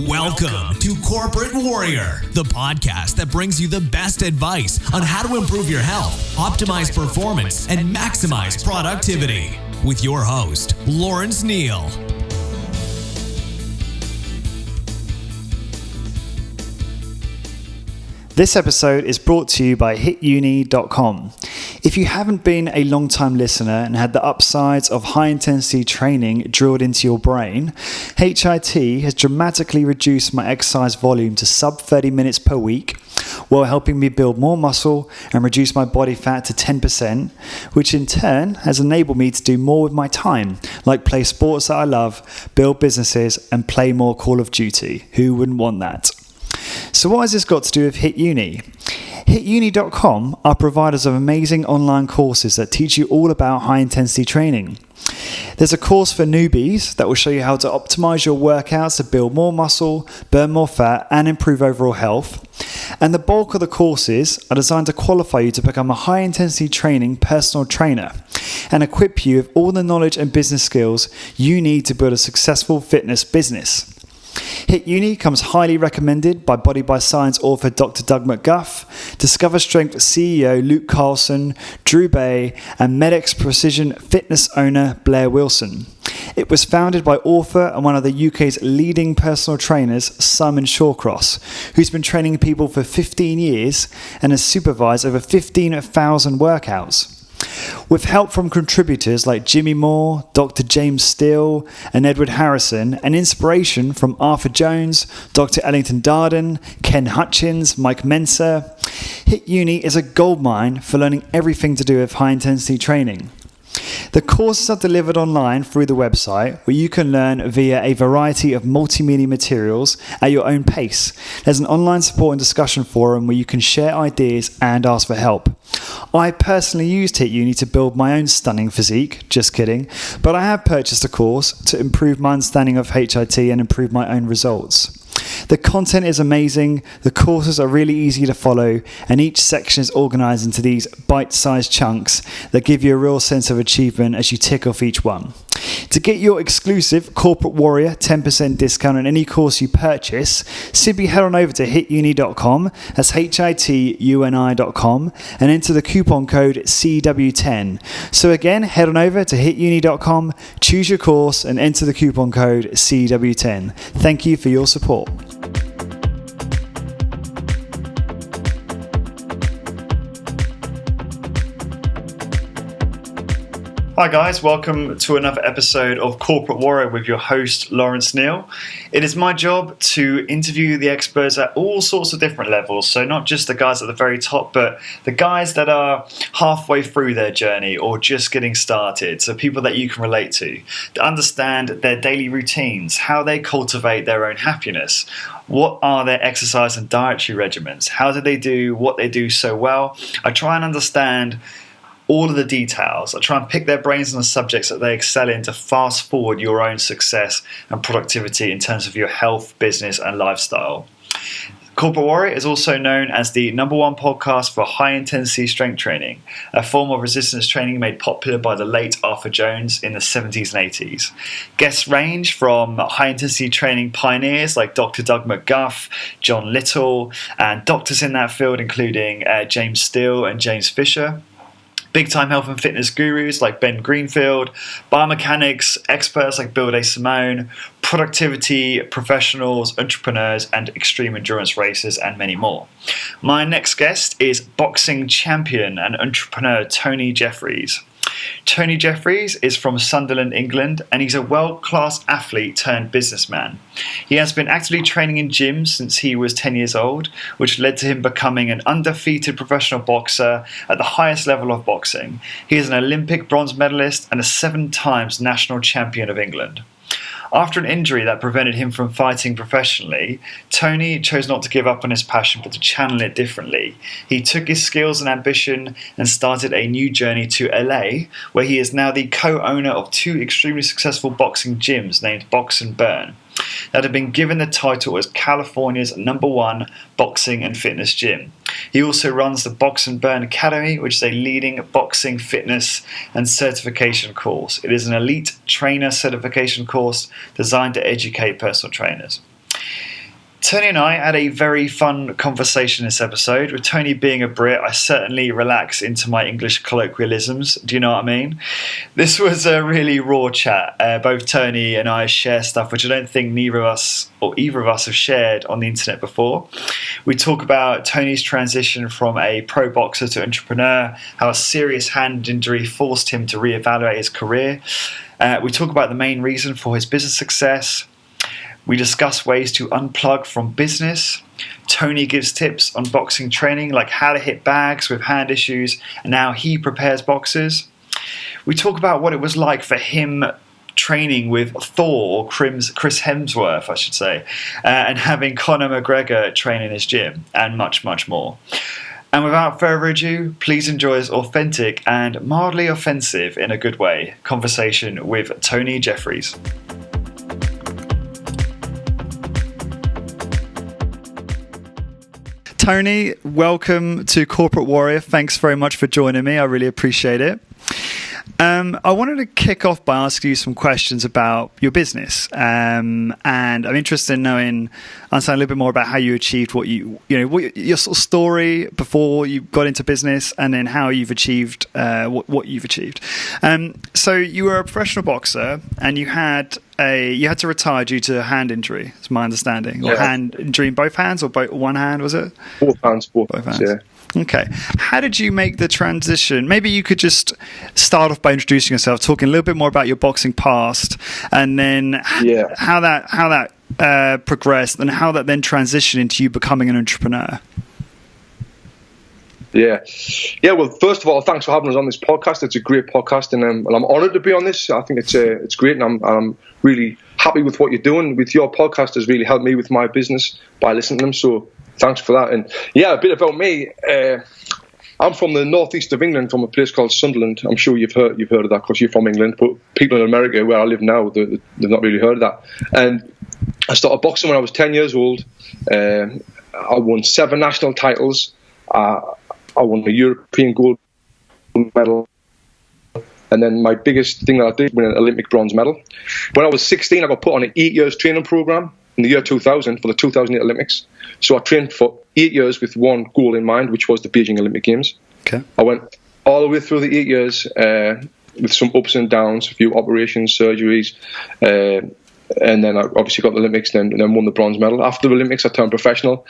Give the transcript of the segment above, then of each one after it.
Welcome to Corporate Warrior, the podcast that brings you the best advice on how to improve your health, optimize performance, and maximize productivity. With your host, Lawrence Neal. This episode is brought to you by hituni.com. If you haven't been a long-time listener and had the upsides of high-intensity training drilled into your brain, HIT has dramatically reduced my exercise volume to sub 30 minutes per week, while helping me build more muscle and reduce my body fat to 10%, which in turn has enabled me to do more with my time, like play sports that I love, build businesses, and play more Call of Duty. Who wouldn't want that? So what has this got to do with Hit Uni? HitUni.com are providers of amazing online courses that teach you all about high-intensity training. There's a course for newbies that will show you how to optimize your workouts to build more muscle, burn more fat, and improve overall health. And the bulk of the courses are designed to qualify you to become a high-intensity training personal trainer and equip you with all the knowledge and business skills you need to build a successful fitness business. Hit Uni comes highly recommended by Body by Science author Dr. Doug McGuff, Discover Strength CEO Luke Carlson, Drew Bay, and Medex Precision Fitness owner Blair Wilson. It was founded by author and one of the UK's leading personal trainers, Simon Shawcross, who's been training people for 15 years and has supervised over 15,000 workouts. With help from contributors like Jimmy Moore, Dr. James Steele, and Edward Harrison, and inspiration from Arthur Jones, Dr. Ellington Darden, Ken Hutchins, Mike Mensa, Hit Uni is a goldmine for learning everything to do with high-intensity training. The courses are delivered online through the website, where you can learn via a variety of multimedia materials at your own pace. There's an online support and discussion forum where you can share ideas and ask for help. I personally used Hit Uni to build my own stunning physique, just kidding, but I have purchased a course to improve my understanding of HIT and improve my own results. The content is amazing, the courses are really easy to follow, and each section is organised into these bite-sized chunks that give you a real sense of achievement as you tick off each one. To get your exclusive Corporate Warrior 10% discount on any course you purchase, simply head on over to hituni.com, that's hituni.com, and enter the coupon code CW10. So again, head on over to hituni.com, choose your course, and enter the coupon code CW10. Thank you for your support. Hi guys, welcome to another episode of Corporate Warrior with your host Lawrence Neal. It is my job to interview the experts at all sorts of different levels, so not just the guys at the very top, but the guys that are halfway through their journey or just getting started, so people that you can relate to understand their daily routines, how they cultivate their own happiness, what are their exercise and dietary regimens, how do they do what they do so well. I try and understand all of the details. I try and pick their brains on the subjects that they excel in to fast forward your own success and productivity in terms of your health, business, and lifestyle. Corporate Warrior is also known as the #1 podcast for high-intensity strength training, a form of resistance training made popular by the late Arthur Jones in the 70s and 80s. Guests range from high-intensity training pioneers like Dr. Doug McGuff, John Little, and doctors in that field including James Steele and James Fisher, big-time health and fitness gurus like Ben Greenfield, biomechanics experts like Bill DeSimone, productivity professionals, entrepreneurs, and extreme endurance racers, and many more. My next guest is boxing champion and entrepreneur Tony Jeffries. Tony Jeffries is from Sunderland, England, and he's a world-class athlete turned businessman. He has been actively training in gyms since he was 10 years old, which led to him becoming an undefeated professional boxer at the highest level of boxing. He is an Olympic bronze medalist and a 7 times national champion of England. After an injury that prevented him from fighting professionally, Tony chose not to give up on his passion but to channel it differently. He took his skills and ambition and started a new journey to LA, where he is now the co-owner of 2 extremely successful boxing gyms named Box and Burn, that have been given the title as California's #1 boxing and fitness gym. He also runs the Box and Burn Academy, which is a leading boxing fitness and certification course. It is an elite trainer certification course designed to educate personal trainers. Tony and I had a very fun conversation this episode. With Tony being a Brit, I certainly relax into my English colloquialisms. Do you know what I mean? This was a really raw chat. Both Tony and I share stuff which I don't think either of us have shared on the internet before. We talk about Tony's transition from a pro boxer to entrepreneur, how a serious hand injury forced him to reevaluate his career. We talk about the main reason for his business success. We discuss ways to unplug from business. Tony gives tips on boxing training, like how to hit bags with hand issues and how he prepares boxers. We talk about what it was like for him training with Thor, or Chris Hemsworth, I should say, and having Conor McGregor train in his gym, and much, much more. And without further ado, please enjoy this authentic and mildly offensive, in a good way, conversation with Tony Jeffries. Tony, welcome to Corporate Warrior. Thanks very much for joining me. I really appreciate it. I wanted to kick off by asking you some questions about your business, and I'm interested in understanding a little bit more about how you achieved what your sort of story before you got into business, and then how you've achieved what you've achieved. So you were a professional boxer, and you had to retire due to a hand injury. It's my understanding, or hand injury in both hands, or one hand, was it? Both hands. Yeah. Okay. How did you make the transition? Maybe you could just start off by introducing yourself, talking a little bit more about your boxing past, and then how that progressed, and how that then transitioned into you becoming an entrepreneur. Yeah. Well, first of all, thanks for having us on this podcast. It's a great podcast, and I'm honoured to be on this. I think it's great, and I'm really happy with what you're doing. With your podcast has really helped me with my business by listening to them. So thanks for that. And a bit about me. I'm from the northeast of England, from a place called Sunderland. I'm sure you've heard of that because you're from England. But people in America, where I live now, they've not really heard of that. And I started boxing when I was 10 years old. I won 7 national titles. I won the European gold medal. And then my biggest thing that I did, win an Olympic bronze medal. When I was 16, I got put on an 8 years training program in the year 2000 for the 2008 Olympics. So I trained for 8 years with one goal in mind, which was the Beijing Olympic Games. Okay. I went all the way through the 8 years with some ups and downs, a few operations, surgeries, and then I obviously got the Olympics, and then won the bronze medal. After the Olympics, I turned professional.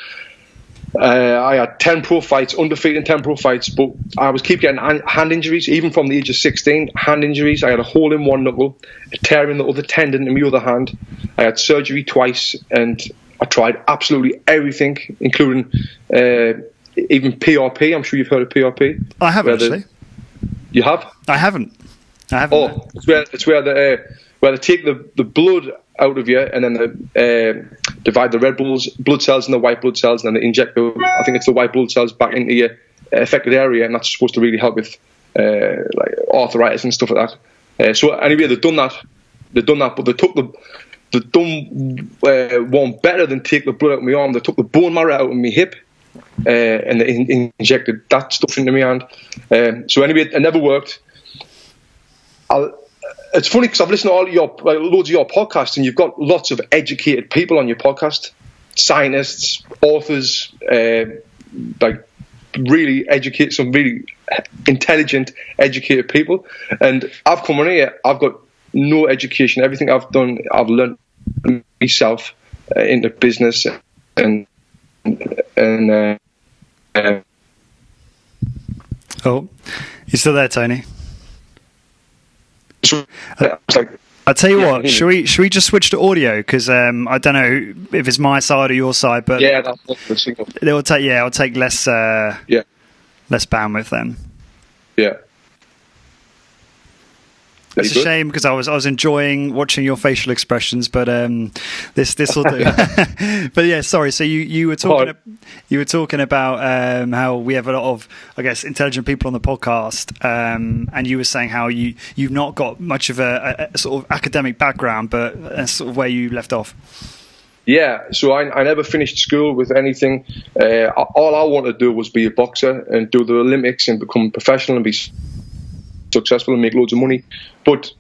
I had 10 pro fights, undefeated in 10 pro fights, but I was keep getting hand injuries, even from the age of 16, hand injuries. I had a hole in one knuckle, a tear in the other tendon in my other hand. I had surgery twice, and I tried absolutely everything, including even PRP. I'm sure you've heard of PRP. I have, actually. You have? I haven't. Oh, it's where they take the blood out of you, and then they divide the red blood cells and the white blood cells, and then they inject the white blood cells back into your affected area, and that's supposed to really help with like arthritis and stuff like that. So anyway, they've done that, but they done one better than take the blood out of my arm. They took the bone marrow out of my hip, and they injected that stuff into my hand. So anyway, it never worked. It's funny because I've listened to loads of your podcasts, and you've got lots of educated people on your podcast, scientists, authors, like really educate some really intelligent, educated people. And I've come on here, I've got no education. Everything I've done, I've learned myself into business and oh, you still there, Tony? I'll tell you what. Should we just switch to audio? Because I don't know if it's my side or your side, but that's the signal. It'll take less less bandwidth then. Yeah. It's a shame because I was enjoying watching your facial expressions, but this will do. But yeah, sorry. So you were talking about how we have a lot of, I guess, intelligent people on the podcast, and you were saying how you've not got much of a sort of academic background, but that's sort of where you left off. Yeah, so I never finished school with anything. All I wanted to do was be a boxer and do the Olympics and become professional and be successful and make loads of money. But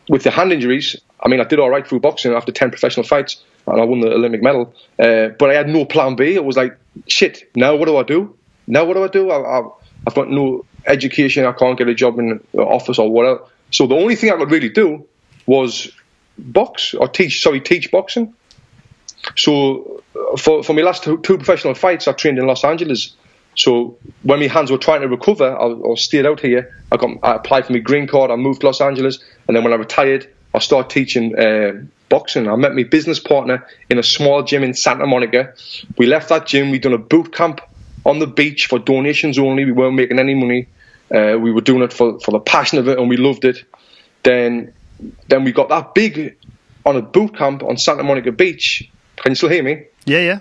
with the hand injuries, I mean, I did all right through boxing after 10 professional fights, and I won the Olympic medal. But I had no plan B. It was like, shit, now what do I do? I've got no education. I can't get a job in the office or whatever. So the only thing I could really do was teach boxing. So for my last two professional fights, I trained in Los Angeles. So when my hands were trying to recover, I stayed out here. I applied for my green card. I moved to Los Angeles, and then when I retired, I started teaching boxing. I met my business partner in a small gym in Santa Monica. We left that gym. We'd done a boot camp on the beach for donations only. We weren't making any money. We were doing it for the passion of it, and we loved it. Then we got that big on a boot camp on Santa Monica Beach. Can you still hear me? Yeah.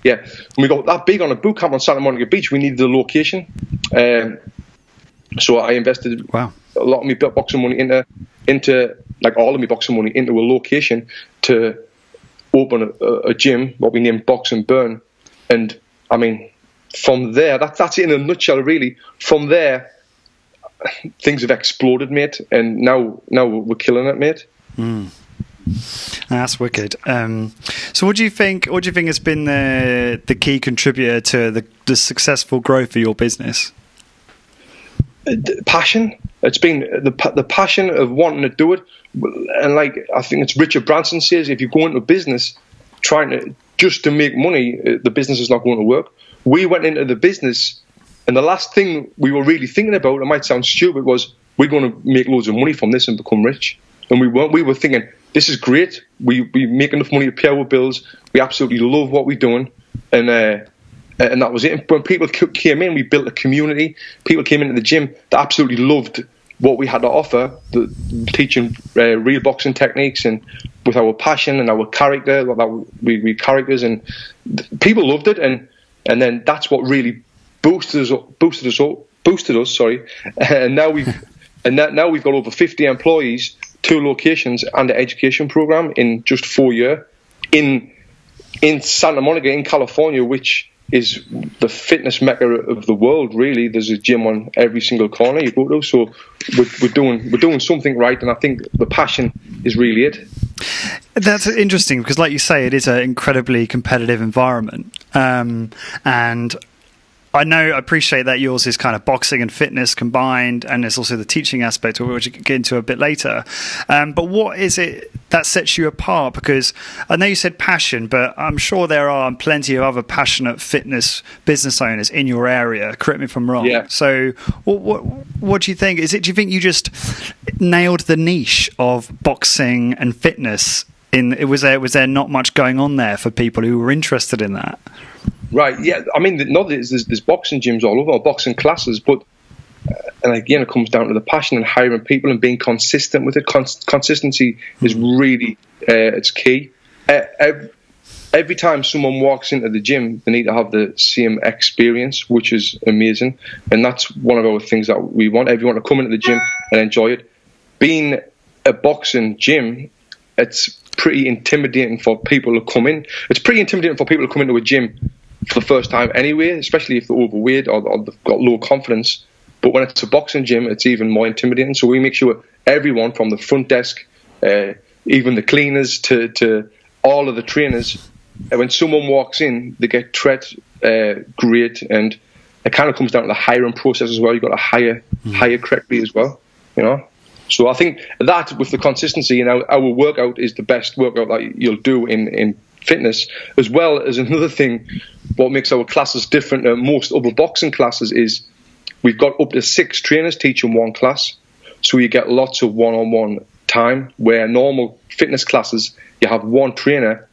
Yeah. When we got that big on a boot camp on Santa Monica Beach, we needed a location. So I invested a lot of my boxing money into like all of my boxing money into a location to open a gym, what we named Box and Burn. And I mean, from there, that's it in a nutshell, really. From there, things have exploded, mate, and now we're killing it, mate. That's wicked. So what do you think has been the key contributor to the successful growth of your business? Passion. It's been the passion of wanting to do it. And like, I think it's Richard Branson says, if you go into a business trying to make money, the business is not going to work. We went into the business, and the last thing we were really thinking about, it might sound stupid, was we're going to make loads of money from this and become rich. And we weren't. We were thinking, this is great. We make enough money to pay our bills. We absolutely love what we're doing. And that was it. And when people came in, we built a community. People came into the gym that absolutely loved what we had to offer, teaching real boxing techniques, and with our passion and our character, we characters, and people loved it. And then that's what really boosted us. Sorry. And now we've got over 50 employees, 2 locations, and an education program in just 4 years in Santa Monica, in California, which is the fitness mecca of the world. Really, there's a gym on every single corner you go to. So we're doing something right, and I think the passion is really it. That's interesting because, like you say, it is an incredibly competitive environment, and I appreciate that yours is kind of boxing and fitness combined, and there's also the teaching aspect, which we can get into a bit later. But what is it that sets you apart? Because I know you said passion, but I'm sure there are plenty of other passionate fitness business owners in your area. Correct me if I'm wrong. Yeah. So what do you think? Do you think you just nailed the niche of boxing and fitness? Was there not much going on there for people who were interested in that? Right, yeah. I mean, there's boxing gyms all over, or boxing classes, but and again, it comes down to the passion and hiring people and being consistent with it. Consistency is really it's key. Every time someone walks into the gym, they need to have the same experience, which is amazing, and that's one of our things that we want everyone to come into the gym and enjoy it. Being a boxing gym, it's pretty intimidating for people to come in. It's pretty intimidating for people to come into a gym for the first time anyway, especially if they're overweight or they've got low confidence. But when it's a boxing gym, it's even more intimidating. So we make sure everyone from the front desk, even the cleaners to all of the trainers, when someone walks in, they get treated great. And it kind of comes down to the hiring process as well. You've got to hire correctly as well, you know. So I think that with the consistency, our workout is the best workout that you'll do in fitness, as well as another thing. What makes our classes different than most other boxing classes is we've got up to 6 trainers teaching one class, so you get lots of one-on-one time. Where normal fitness classes, you have one trainer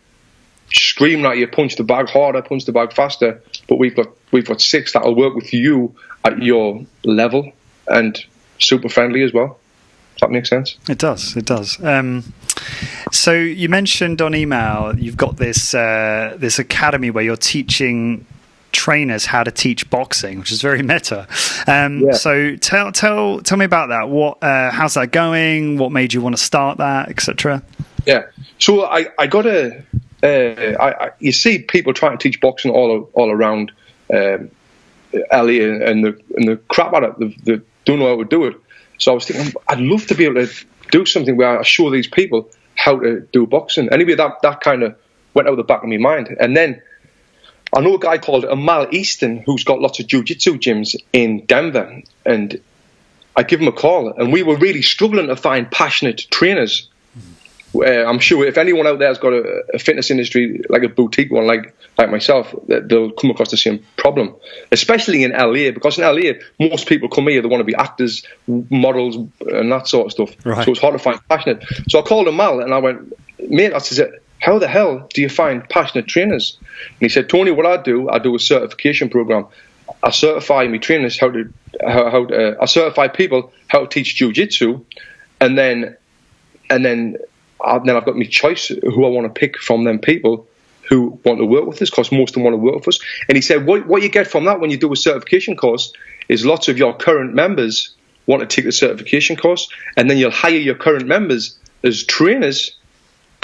screaming at you, punch the bag harder, punch the bag faster. But we've got 6 that'll work with you at your level and super friendly as well. Does that make sense? It does. So you mentioned on email you've got this academy where you're teaching trainers how to teach boxing, which is very meta. So tell me about that. How's that going? What made you want to start that, etc.? Yeah. So I got you see people trying to teach boxing all around LA, and the crap at it. They don't know how to do it. So I was thinking, I'd love to be able to do something where I show these people how to do boxing. Anyway, that kind of went out the back of my mind. And then I know a guy called Amal Easton who's got lots of jiu-jitsu gyms in Denver, and I give him a call, and we were really struggling to find passionate trainers. I'm sure if anyone out there has got a fitness industry, like a boutique one, like myself, they'll come across the same problem, especially in LA, because in LA, most people come here, they want to be actors, models, and that sort of stuff. Right. So it's hard to find passionate. So I called Amal, and I went, mate, I said, how the hell do you find passionate trainers? And he said, Tony, what I do a certification program. I certify my trainers I certify people how to teach jiu-jitsu, and then I've got my choice who I want to pick from them people who want to work with us, because most of them want to work with us. And he said, what you get from that when you do a certification course is lots of your current members want to take the certification course, and then you'll hire your current members as trainers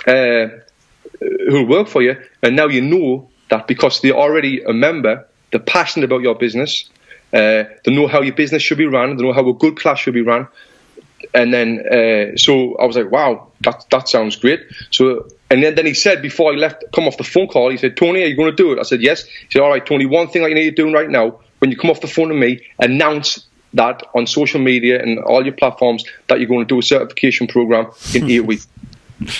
who'll work for you. And now you know that because they're already a member, they're passionate about your business, they know how your business should be run, they know how a good class should be run. And then, so I was like, wow, that sounds great. So, and then he said, before I come off the phone call, he said, Tony, are you going to do it? I said, yes. He said, all right, Tony, one thing that you need to do right now, when you come off the phone to me, announce that on social media and all your platforms that you're going to do a certification program in 8 weeks.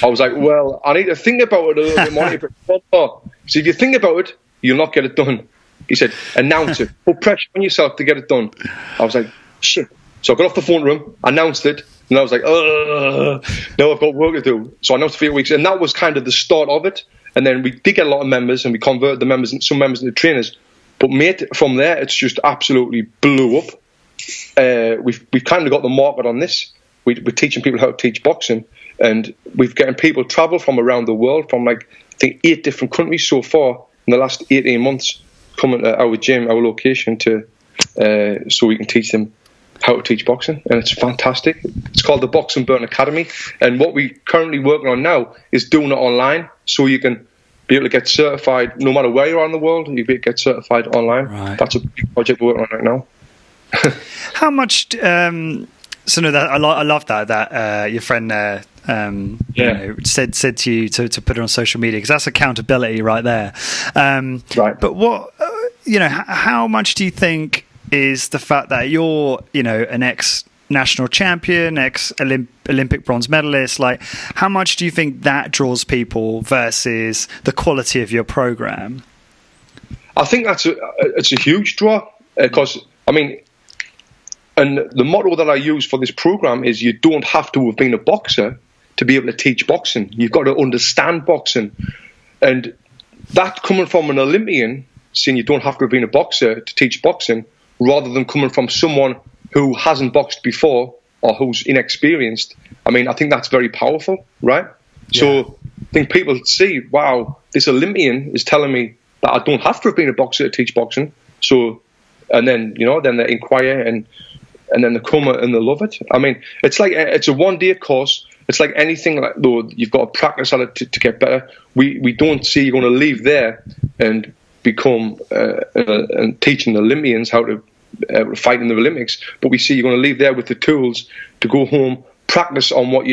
I was like, well, I need to think about it a little bit more. So if you think about it, you'll not get it done. He said, announce it. Put pressure on yourself to get it done. I was like, shit. So I got off the phone to him, announced it, and I was like, now I've got work to do. So I announced it for 8 weeks, and that was kind of the start of it. And then we did get a lot of members, and we converted some members into trainers. But mate, from there, it's just absolutely blew up. We've kind of got the market on this. We're teaching people how to teach boxing, and we're getting people travel from around the world, from like I think 8 different countries so far in the last 18 months, coming to our gym, our location, so we can teach them how to teach boxing, and it's fantastic. It's called the Box and Burn Academy, and what we're currently working on now is doing it online, so you can be able to get certified no matter where you are in the world. You can get certified online. Right. That's a big project we're working on right now. How much? So no, I love that your friend there said to you to put it on social media, because that's accountability right there. Right. But what how much do you think is the fact that you're an ex-national champion, ex-Olympic bronze medalist, like how much do you think that draws people versus the quality of your program? I think it's a huge draw, because I mean, and the motto that I use for this program is you don't have to have been a boxer to be able to teach boxing. You've got to understand boxing, and that coming from an Olympian saying you don't have to have been a boxer to teach boxing, rather than coming from someone who hasn't boxed before or who's inexperienced. I mean, I think that's very powerful, right? Yeah. So I think people see, wow, this Olympian is telling me that I don't have to have been a boxer to teach boxing. So, and then, then they inquire and then they come and they love it. I mean, it's like, it's a one-day course. It's like anything, like though you've got to practice at it to get better. We don't see you're going to leave there and become and teaching Olympians how to fight in the Olympics, but we see you're going to leave there with the tools to go home, practice on what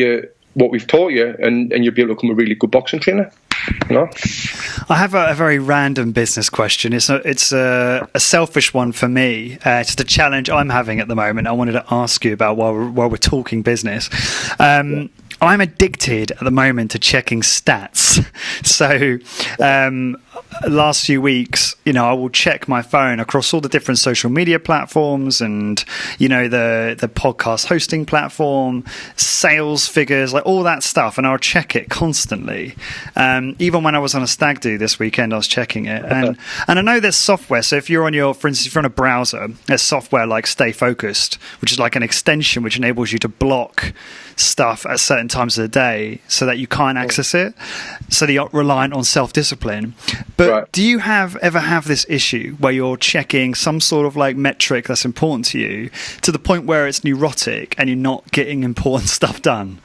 we've taught you, and you'll be able to become a really good boxing trainer. I have a very random business question. It's a selfish one for me. It's just a challenge I'm having at the moment. I wanted to ask you about while we're talking business. I'm addicted at the moment to checking stats. So last few weeks, I will check my phone across all the different social media platforms and, the podcast hosting platform, sales figures, like all that stuff. And I'll check it constantly. Even when I was on a stag do this weekend, I was checking it. And I know there's software. So if you're for instance, if you're on a browser, there's software like Stay Focused, which is like an extension which enables you to block stuff at certain times of the day so that you can't access it, so that you're reliant on self-discipline. But do you ever have this issue where you're checking some sort of like metric that's important to you to the point where it's neurotic and you're not getting important stuff done?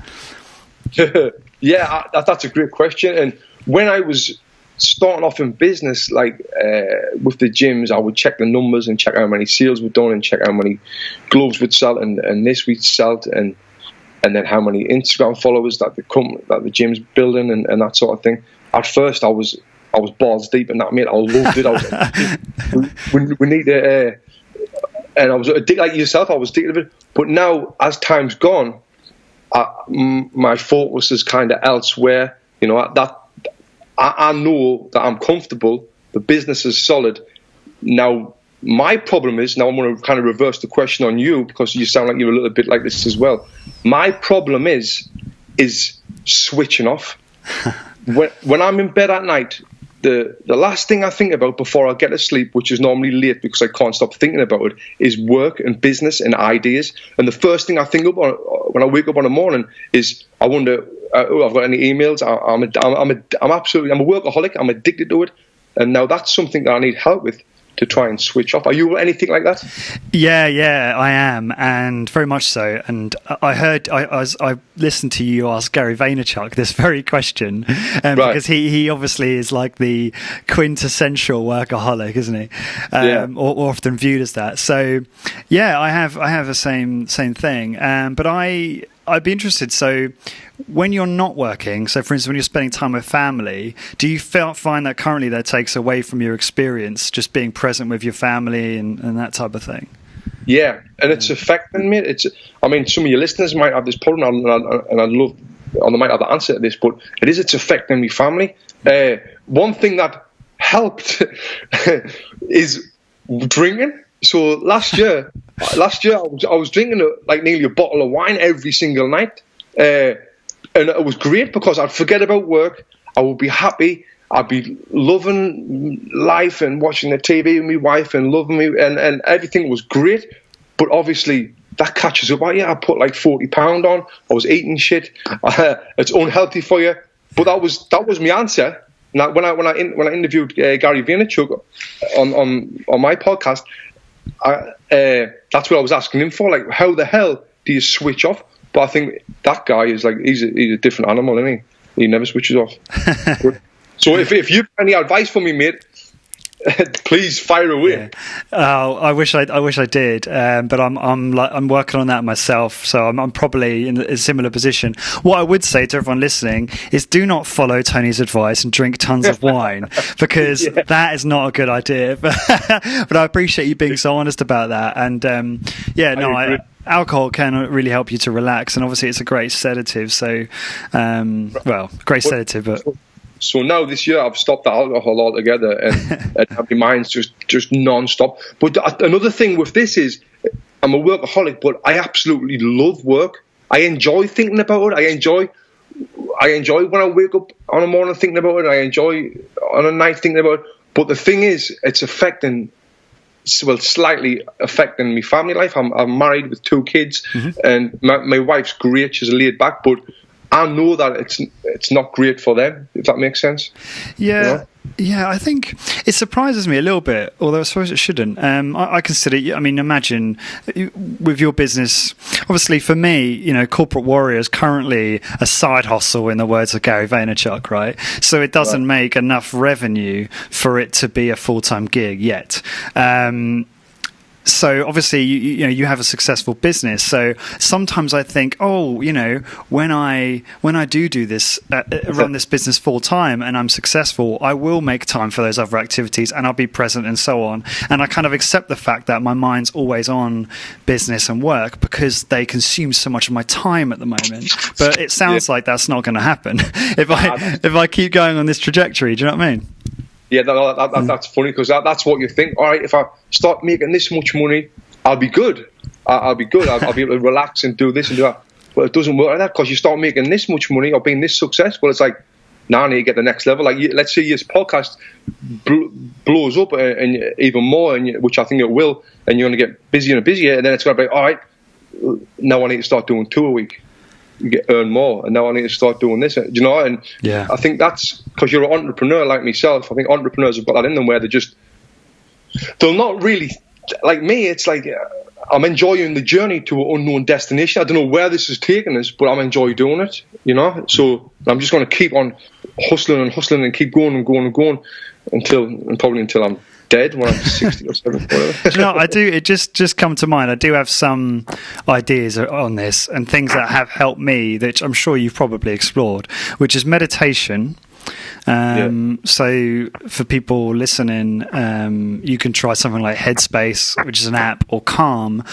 Yeah, that's a great question. And when I was starting off in business, like with the gyms, I would check the numbers and check how many sales we'd done and check how many gloves we'd sold and this we'd sold. And and then how many Instagram followers that the gym's building and that sort of thing. At first, I was balls deep in that, mate. I loved it. I was like, we need to, and I was addicted, like yourself. I was addicted to it. But now, as time's gone, my focus is kind of elsewhere. You know, that I know that I'm comfortable. The business is solid. Now, my problem is, now I'm going to kind of reverse the question on you, because you sound like you're a little bit like this as well. My problem is switching off. When I'm in bed at night, the last thing I think about before I get to sleep, which is normally late because I can't stop thinking about it, is work and business and ideas. And the first thing I think about when I wake up in the morning is, I wonder, I've got any emails. I'm a workaholic. I'm addicted to it. And now that's something that I need help with, to try and switch off. Are you anything like that? Yeah, I am, and very much so. And I listened to you ask Gary Vaynerchuk this very question, right, because he obviously is like the quintessential workaholic, isn't he? Or often viewed as that. So, yeah, I have the same thing. But I'd be interested. So, when you're not working, so for instance, when you're spending time with family, do you find that currently that takes away from your experience, just being present with your family and that type of thing? Yeah, and it's affecting me. I mean, some of your listeners might have this problem, and I'd love, or they might have the answer to this, but it's affecting me family. One thing that helped is drinking. So last year I was drinking like nearly a bottle of wine every single night. And it was great because I'd forget about work. I would be happy. I'd be loving life and watching the TV with my wife and loving me, and everything was great. But obviously, that catches up. I put like 40 pounds on. I was eating shit. It's unhealthy for you. But that was my answer. Now, when I interviewed Gary Vaynerchuk on my podcast, that's what I was asking him for. Like, how the hell do you switch off? But I think that guy is like, he's a different animal, isn't he? He never switches off. So if you've any advice for me, mate, please fire away. Yeah. Oh, I wish I did, but I'm working on that myself. So I'm probably in a similar position. What I would say to everyone listening is, do not follow Tony's advice and drink tons of wine, because that is not a good idea. But I appreciate you being so honest about that. And alcohol can really help you to relax, and obviously it's a great sedative. So, sedative, but. So now this year I've stopped the alcohol altogether, and my mind's just non-stop. But another thing with this is, I'm a workaholic, but I absolutely love work. I enjoy thinking about it. I enjoy when I wake up on a morning thinking about it. I enjoy on a night thinking about it. But the thing is, it's slightly affecting my family life. I'm married with 2 kids, and my wife's great. She's laid back, but I know that it's not great for them, if that makes sense. Yeah, you know? Yeah, I think it surprises me a little bit, although I suppose it shouldn't. I consider, imagine with your business, obviously for me, corporate warrior is currently a side hustle, in the words of Gary Vaynerchuk, right? So it doesn't make enough revenue for it to be a full-time gig yet. So obviously, you have a successful business. So sometimes I think, when I do this, run this business full time, and I'm successful, I will make time for those other activities, and I'll be present and so on. And I kind of accept the fact that my mind's always on business and work, because they consume so much of my time at the moment. But it sounds like that's not going to happen if I keep going on this trajectory. Do you know what I mean? Yeah, that's funny, because that's what you think. All right, if I start making this much money, I'll be good. I'll be good. I'll be able to relax and do this and do that. But it doesn't work like that, because you start making this much money or being this successful. It's like, now I need to get the next level. Like, let's say this podcast blows up and even more, which I think it will, and you're going to get busier and busier, and then it's going to be, all right, now I need to start doing 2 a week. Earn more, and now I need to start doing this, and I think that's because you're an entrepreneur like myself. I think entrepreneurs have got that in them, where they're not really like me. It's like, I'm enjoying the journey to an unknown destination. I don't know where this is taking us, but I'm enjoying doing it, so I'm just going to keep on hustling and keep going and going and going until I'm dead when I'm 60 or 70. Do you know, I do. It just come to mind. I do have some ideas on this and things that have helped me, that I'm sure you've probably explored, which is meditation. So for people listening, you can try something like Headspace, which is an app, or Calm,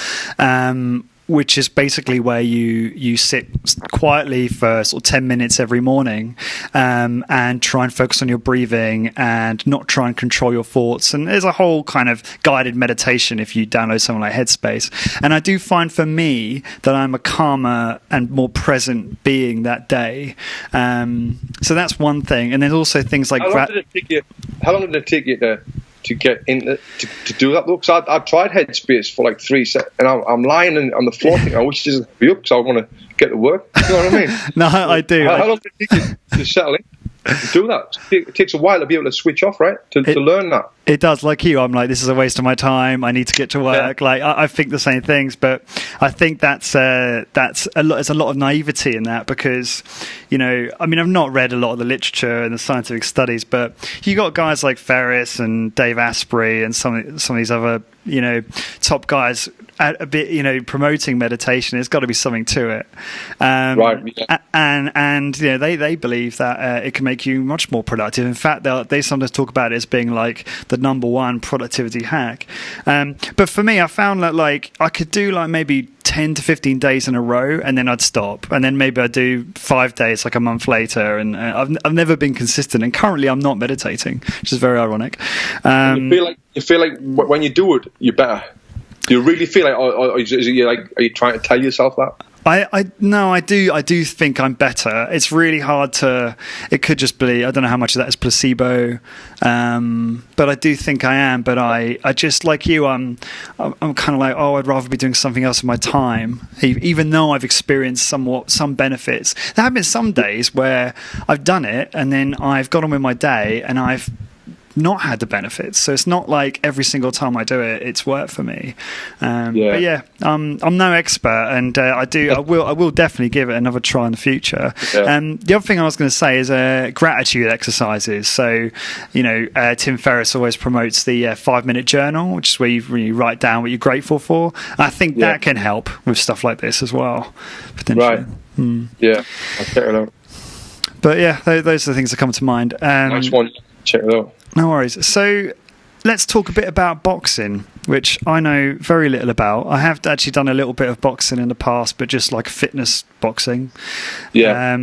which is basically where you sit quietly for sort of 10 minutes every morning, and try and focus on your breathing and not try and control your thoughts. And there's a whole kind of guided meditation if you download something like Headspace. And I do find for me that I'm a calmer and more present being that day. So that's one thing. And there's also things like... How long did it take you to get in to do that though? Because I've tried Headspace for like 3 seconds, and I'm lying on the floor thinking, I wish this would be up because I want to get to work. You know what I mean? No, I do. How long did it take you to settle in? To do that, it takes a while to be able to switch off, right? To learn that. It does. Like you, I'm like, this is a waste of my time. I need to get to work. Yeah. Like I think the same things, but I think that's a lot. There's a lot of naivety in that because, you know, I mean, I've not read a lot of the literature and the scientific studies, but you got guys like Ferris and Dave Asprey and some of these other, you know, top guys a bit, you know, promoting meditation. There's got to be something to it, right? Yeah. And you know, they believe that it can make you much more productive. In fact, they sometimes talk about it as being like the number one productivity hack. But for me, I found that like I could do like maybe 10 to 15 days in a row, and then I'd stop, and then maybe I'd do 5 days like a month later, and I've never been consistent, and currently I'm not meditating, which is very ironic. You feel like when you do it, you're better. Do you really feel like, or is it like, are you trying to tell yourself that? No, I do think I'm better. It's really hard to. It could just be. I don't know how much of that is placebo, but I do think I am. But I just like you. I'm kind of like, oh, I'd rather be doing something else with my time, even though I've experienced some benefits. There have been some days where I've done it and then I've got on with my day and I've not had the benefits, so it's not like every single time I do it, it's worked for me. But yeah, I'm no expert, and I will definitely give it another try in the future. The other thing I was going to say is gratitude exercises. So, you know, Tim Ferriss always promotes the 5-minute journal, which is where you really write down what you're grateful for. I think that can help with stuff like this as well, potentially. Right. Yeah, I'll check it out. But yeah, those are the things that come to mind. Nice one. Check it out. No worries. So let's talk a bit about boxing, which I know very little about. I have actually done a little bit of boxing in the past, but just like fitness boxing. Yeah.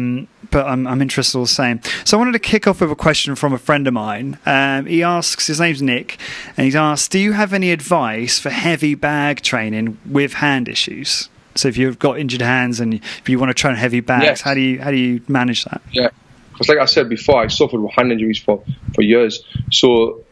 But I'm interested all the same. So I wanted to kick off with a question from a friend of mine. He asks, his name's Nick, and he's asked, do you have any advice for heavy bag training with hand issues? So if you've got injured hands and if you want to train heavy bags, how do you manage that? Yeah. Because like I said before, I suffered with hand injuries for years. So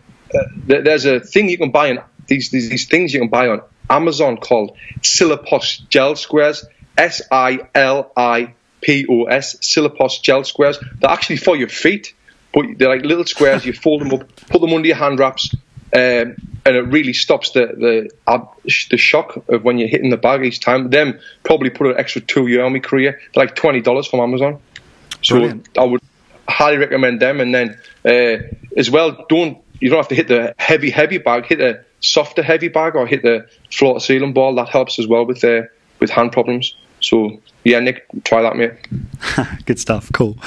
there's a thing you can buy on these things you can buy on Amazon called Silipos gel squares, SILIPOS, Silipos gel squares. They're actually for your feet, but they're like little squares. You fold them up, put them under your hand wraps, and it really stops the shock of when you're hitting the bag each time. Them probably put an extra 2 years on my career. They're like $20 from Amazon. So brilliant. I would highly recommend them. And then as well, you don't have to hit the heavy bag. Hit a softer heavy bag or hit the floor to ceiling ball. That helps as well with hand problems. So yeah, Nick, try that, mate. Good stuff. Cool.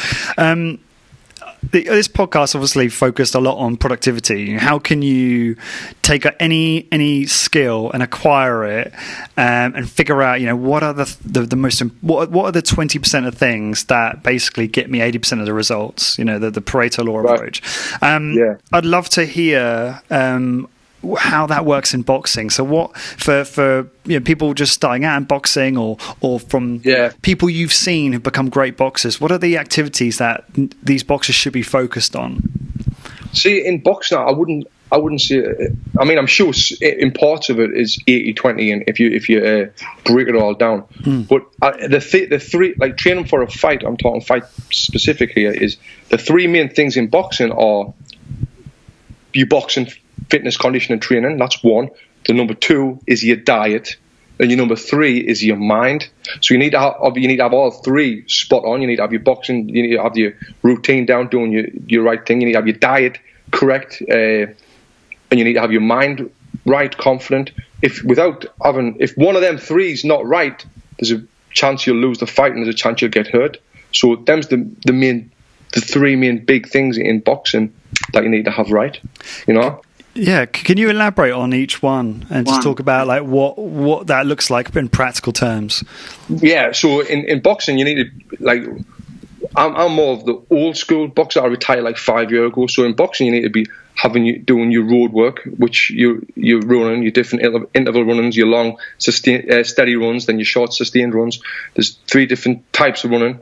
This podcast obviously focused a lot on productivity. How can you take any skill and acquire it, and figure out, you know, what are the most what are the 20% of things that basically get me 80% of the results? You know, the Pareto law approach. I'd love to hear how that works in boxing. So what for you know, people just starting out in boxing or from people you've seen who've become great boxers, what are the activities that these boxers should be focused on? See, in boxing, I wouldn't say it. I mean, I'm sure in parts of it is 80-20, and if you break it all down. But the three, like training for a fight, I'm talking fight specific here, is the three main things in boxing are your boxing fitness, conditioning, training. That's one. The number two is your diet, and your number three is your mind. So you need to have all three spot on. You need to have your boxing. You need to have your routine down, doing your right thing. You need to have your diet correct, and you need to have your mind right, confident. If one of them three's not right, there's a chance you'll lose the fight, and there's a chance you'll get hurt. So them's the three main big things in boxing that you need to have right, you know. Yeah, can you elaborate on each one and just talk about like what that looks like in practical terms? Yeah, so in boxing you need to, like, I'm more of the old school boxer. I retired like 5 years ago. So in boxing you need to be doing your road work, which you're running, your different interval runnings, your long steady runs, then your short sustained runs. There's 3 different types of running.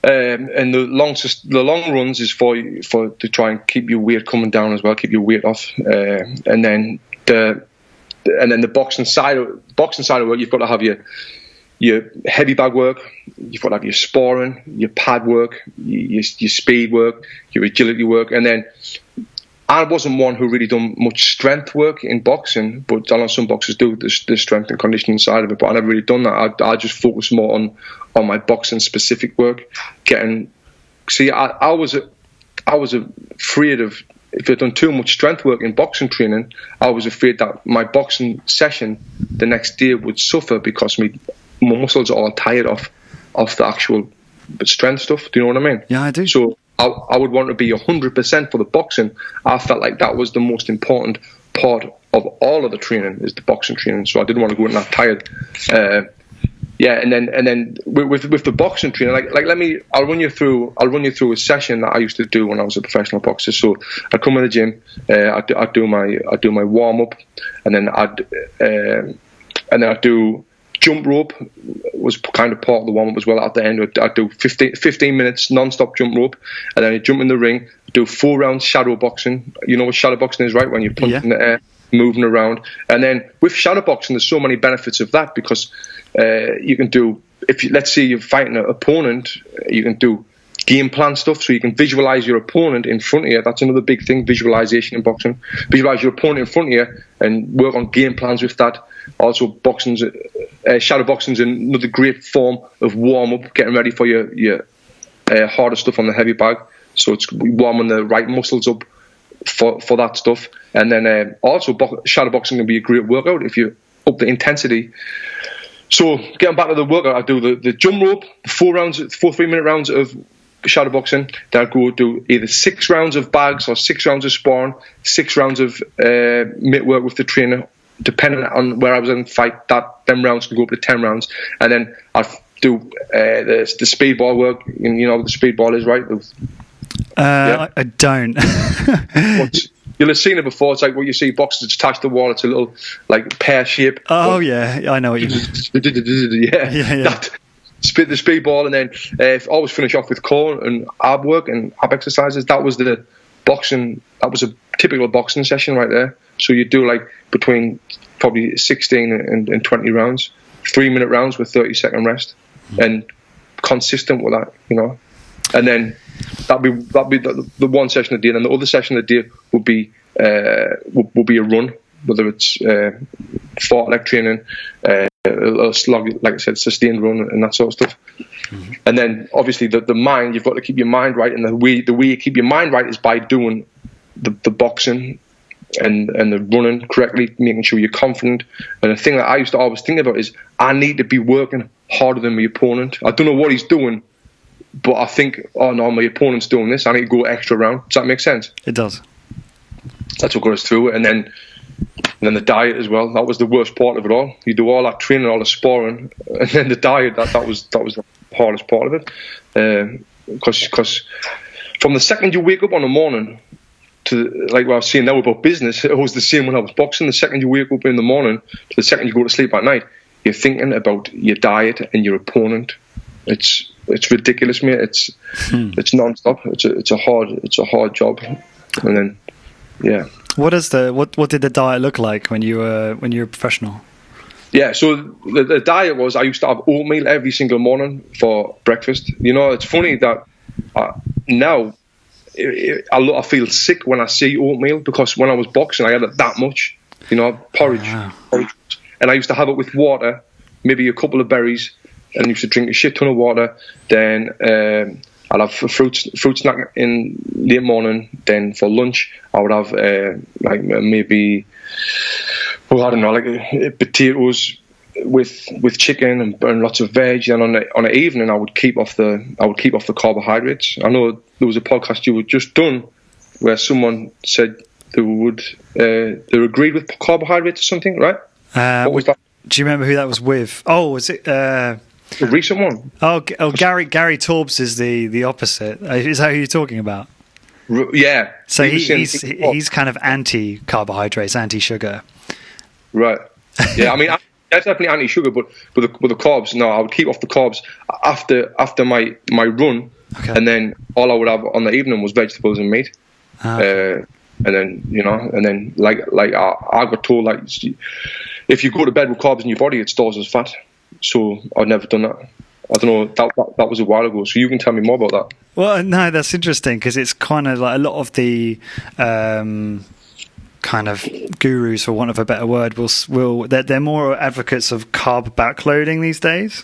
And the long runs is for to try and keep your weight coming down as well, keep your weight off. And then the boxing side of work, you've got to have your heavy bag work, you've got to have your sparring, your pad work, your speed work, your agility work. And then I wasn't one who really done much strength work in boxing, but I know some boxers do the strength and conditioning side of it, but I never really done that. I just focused more on my boxing specific work. I was afraid of, if I'd done too much strength work in boxing training, I was afraid that my boxing session the next day would suffer because my muscles are all tired off the actual strength stuff. Do you know what I mean? Yeah, I do. So I would want to be 100% for the boxing. I felt like that was the most important part of all of the training, is the boxing training. So I didn't want to go in that tired. And then with the boxing training, I'll run you through a session that I used to do when I was a professional boxer. So I'd come in the gym, I'd do my warm up, and then I'd do jump rope. Was kind of part of the warm up as well. At the end, I'd do 15 minutes non-stop jump rope, and then I'd jump in the ring, do 4 rounds shadow boxing. You know what shadow boxing is, right? When you're punching in the air, moving around. And then with shadow boxing, there's so many benefits of that, because you can do, let's say you're fighting an opponent, you can do game plan stuff, so you can visualize your opponent in front of you. That's another big thing, visualization in boxing. Visualize your opponent in front of you and work on game plans with that. Also, shadow boxing is another great form of warm up, getting ready for your harder stuff on the heavy bag. So it's warming the right muscles up for that stuff. And then also shadow boxing can be a great workout if you up the intensity. So getting back to the workout, I do the jump rope, 4 3-minute rounds of shadow boxing. Then I go do either 6 rounds of bags or 6 rounds of sparring, 6 rounds of mitt work with the trainer, depending on where I was in the fight. Them rounds can go up to 10 rounds. And then I do the speedball work. You know what the speedball is, right? I don't. You'll have seen it before. It's like what you see boxers attached to the wall. It's a little like pear shape. Oh, yeah, I know what you mean. Yeah. The speedball, and then always finish off with core and ab work and ab exercises. That was the boxing. That was a typical boxing session right there. So you do like between probably 16 and 20 rounds, 3-minute rounds with 30-second rest, and consistent with that, you know. And then that'd be the one session a day, and then the other session a day would be a run, whether it's fartlek training, a slog, like I said, sustained run, and that sort of stuff. Mm-hmm. And then obviously the mind, you've got to keep your mind right, and the way you keep your mind right is by doing the boxing and the running correctly, making sure you're confident. And the thing that I used to always think about is I need to be working harder than my opponent. I don't know what he's doing, but I think, oh no, my opponent's doing this, I need to go extra round. Does that make sense? It does. That's what got us through it. And then the diet as well. That was the worst part of it all. You do all that training, all the sparring, and then the diet. That was the hardest part of it. Because from the second you wake up on the morning to, like what I was saying now about business, it was the same when I was boxing. The second you wake up in the morning to the second you go to sleep at night, you're thinking about your diet and your opponent. It's ridiculous, mate. It's non-stop. It's a hard job. And then, yeah. What did the diet look like when you were a professional? Yeah, so the diet was, I used to have oatmeal every single morning for breakfast. You know, it's funny that now I feel sick when I see oatmeal, because when I was boxing I had it that much. You know, porridge. And I used to have it with water, maybe a couple of berries, and I used to drink a shit ton of water. Then I'd have a fruit snack in late morning. Then for lunch, I would have like maybe, well, I don't know, like potatoes with chicken and lots of veg. And on the evening, I would keep off the carbohydrates. I know there was a podcast you had just done where someone said they agreed with carbohydrates or something, right? What was that? Do you remember who that was with? Oh, was it a recent one? Oh, Gary Torbs is the opposite. Is that who you're talking about? Yeah. So he's kind of anti-carbohydrates, anti-sugar. Right. Yeah. I mean, that's definitely anti-sugar, but with the carbs, no, I would keep off the carbs after my run, and then all I would have on the evening was vegetables and meat. And then like I got told, like, if you go to bed with carbs in your body, it stores as fat. So I'd never done that. I don't know, that was a while ago. So you can tell me more about that. Well, no, that's interesting because it's kind of like a lot of the kind of gurus, for want of a better word, will they're more advocates of carb backloading these days.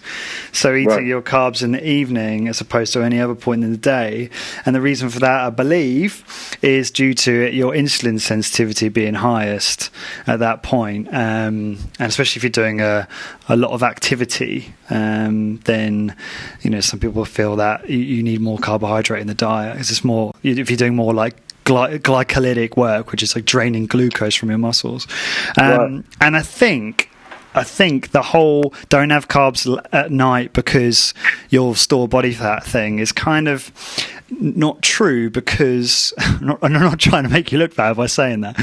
So eating your carbs in the evening as opposed to any other point in the day. And the reason for that, I believe, is due to your insulin sensitivity being highest at that point. And especially if you're doing a lot of activity, then some people feel that you need more carbohydrate in the diet because it's more, if you're doing more like glycolytic work, which is like draining glucose from your muscles. And I think the whole don't have carbs at night because you'll store body fat thing is kind of not true, because I'm not trying to make you look bad by saying that.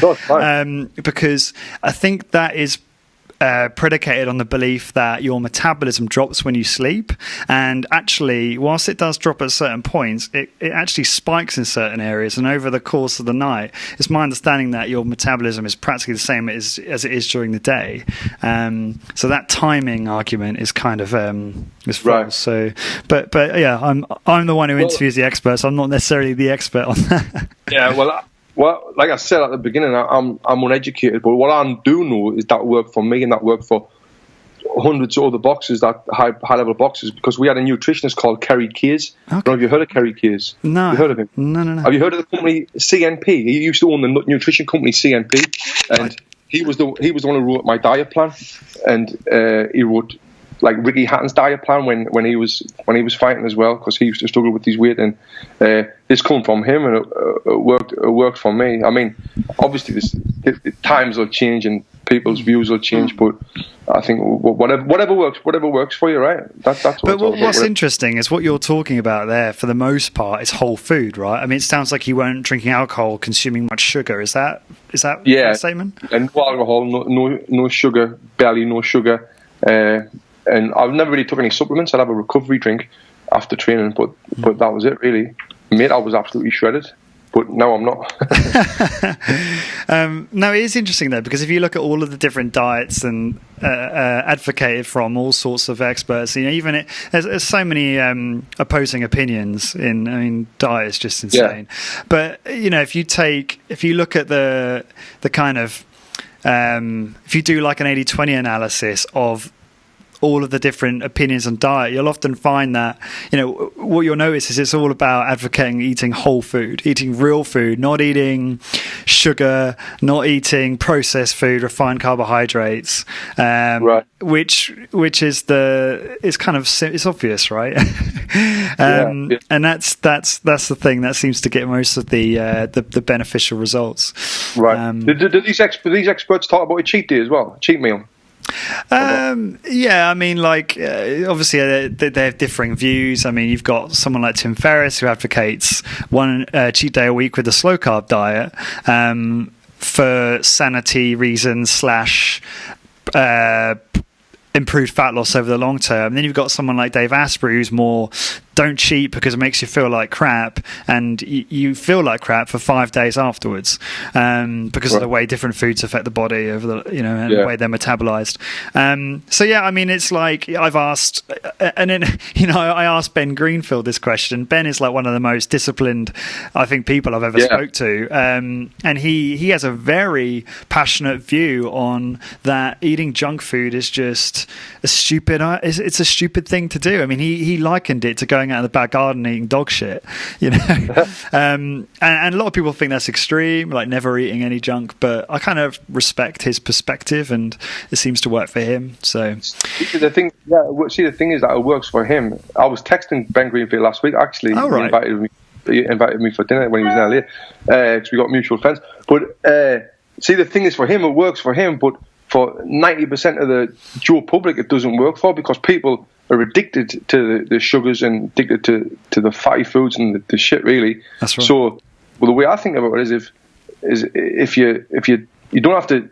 Because I think that is predicated on the belief that your metabolism drops when you sleep, and actually, whilst it does drop at certain points, it actually spikes in certain areas, and over the course of the night, it's my understanding that your metabolism is practically the same as it is during the day. So that timing argument is kind of is false. Right. So, but yeah, I'm the one who interviews the experts. I'm not necessarily the expert on that. Yeah, well, like I said at the beginning, I'm uneducated, but what I do know is that worked for me and that worked for hundreds of other boxers, that high level boxers, because we had a nutritionist called Kerry Keys. Okay. Have you heard of Kerry Keys? No. Have you heard of him? No. Have you heard of the company CNP? He used to own the nutrition company CNP, and he was the one who wrote my diet plan, and he wrote like Ricky Hatton's diet plan when he was fighting as well, because he used to struggle with his weight, and this come from him, and it worked for me. I mean, obviously times will change and people's views will change, but I think whatever works for you, right? That's what. But what's interesting is what you're talking about there. For the most part, is whole food, right? I mean, it sounds like you weren't drinking alcohol, consuming much sugar. Is that a statement? And no alcohol, no sugar, barely no sugar. And I've never really took any supplements. I'd have a recovery drink after training, but that was it really. Mate, I was absolutely shredded, but now I'm not. No, it is interesting though, because if you look at all of the different diets and advocated from all sorts of experts, there's so many opposing opinions in. I mean, diet is just insane. Yeah. But if you look at the kind of if you do like an 80-20 analysis of all of the different opinions on diet, you'll often find that what you'll notice is it's all about advocating eating whole food, eating real food, not eating sugar, not eating processed food, refined carbohydrates, which is it's obvious, right? And that's the thing that seems to get most of the beneficial results. Right. Did these experts talk about a cheat day as well, cheat meal? Yeah, I mean, like obviously they have differing views. I mean, you've got someone like Tim Ferriss who advocates one cheat day a week with a slow carb diet for sanity reasons / improved fat loss over the long term. And then you've got someone like Dave Asprey who's more don't cheat because it makes you feel like crap, and you feel like crap for 5 days afterwards because of the way different foods affect the body over the and the way they're metabolized. So yeah, I mean, it's like I've asked, and then I asked Ben Greenfield this question. Ben is like one of the most disciplined, I think, people I've ever spoke to, and he has a very passionate view on that eating junk food is just a stupid. It's a stupid thing to do. I mean, he likened it to going going out in the back garden and eating dog shit, you know. And a lot of people think that's extreme, like never eating any junk, but I kind of respect his perspective, and it seems to work for him. So the thing is that it works for him. I was texting Ben Greenfield last week, actually. Oh, right. He invited me for dinner when he was in LA, because we got mutual friends. But the thing is, for him, it works for him, but for 90% of the Joe public, it doesn't work for, because people are addicted to the sugars and addicted to the fatty foods and the shit, really. That's right. So, the way I think about it is if you don't have to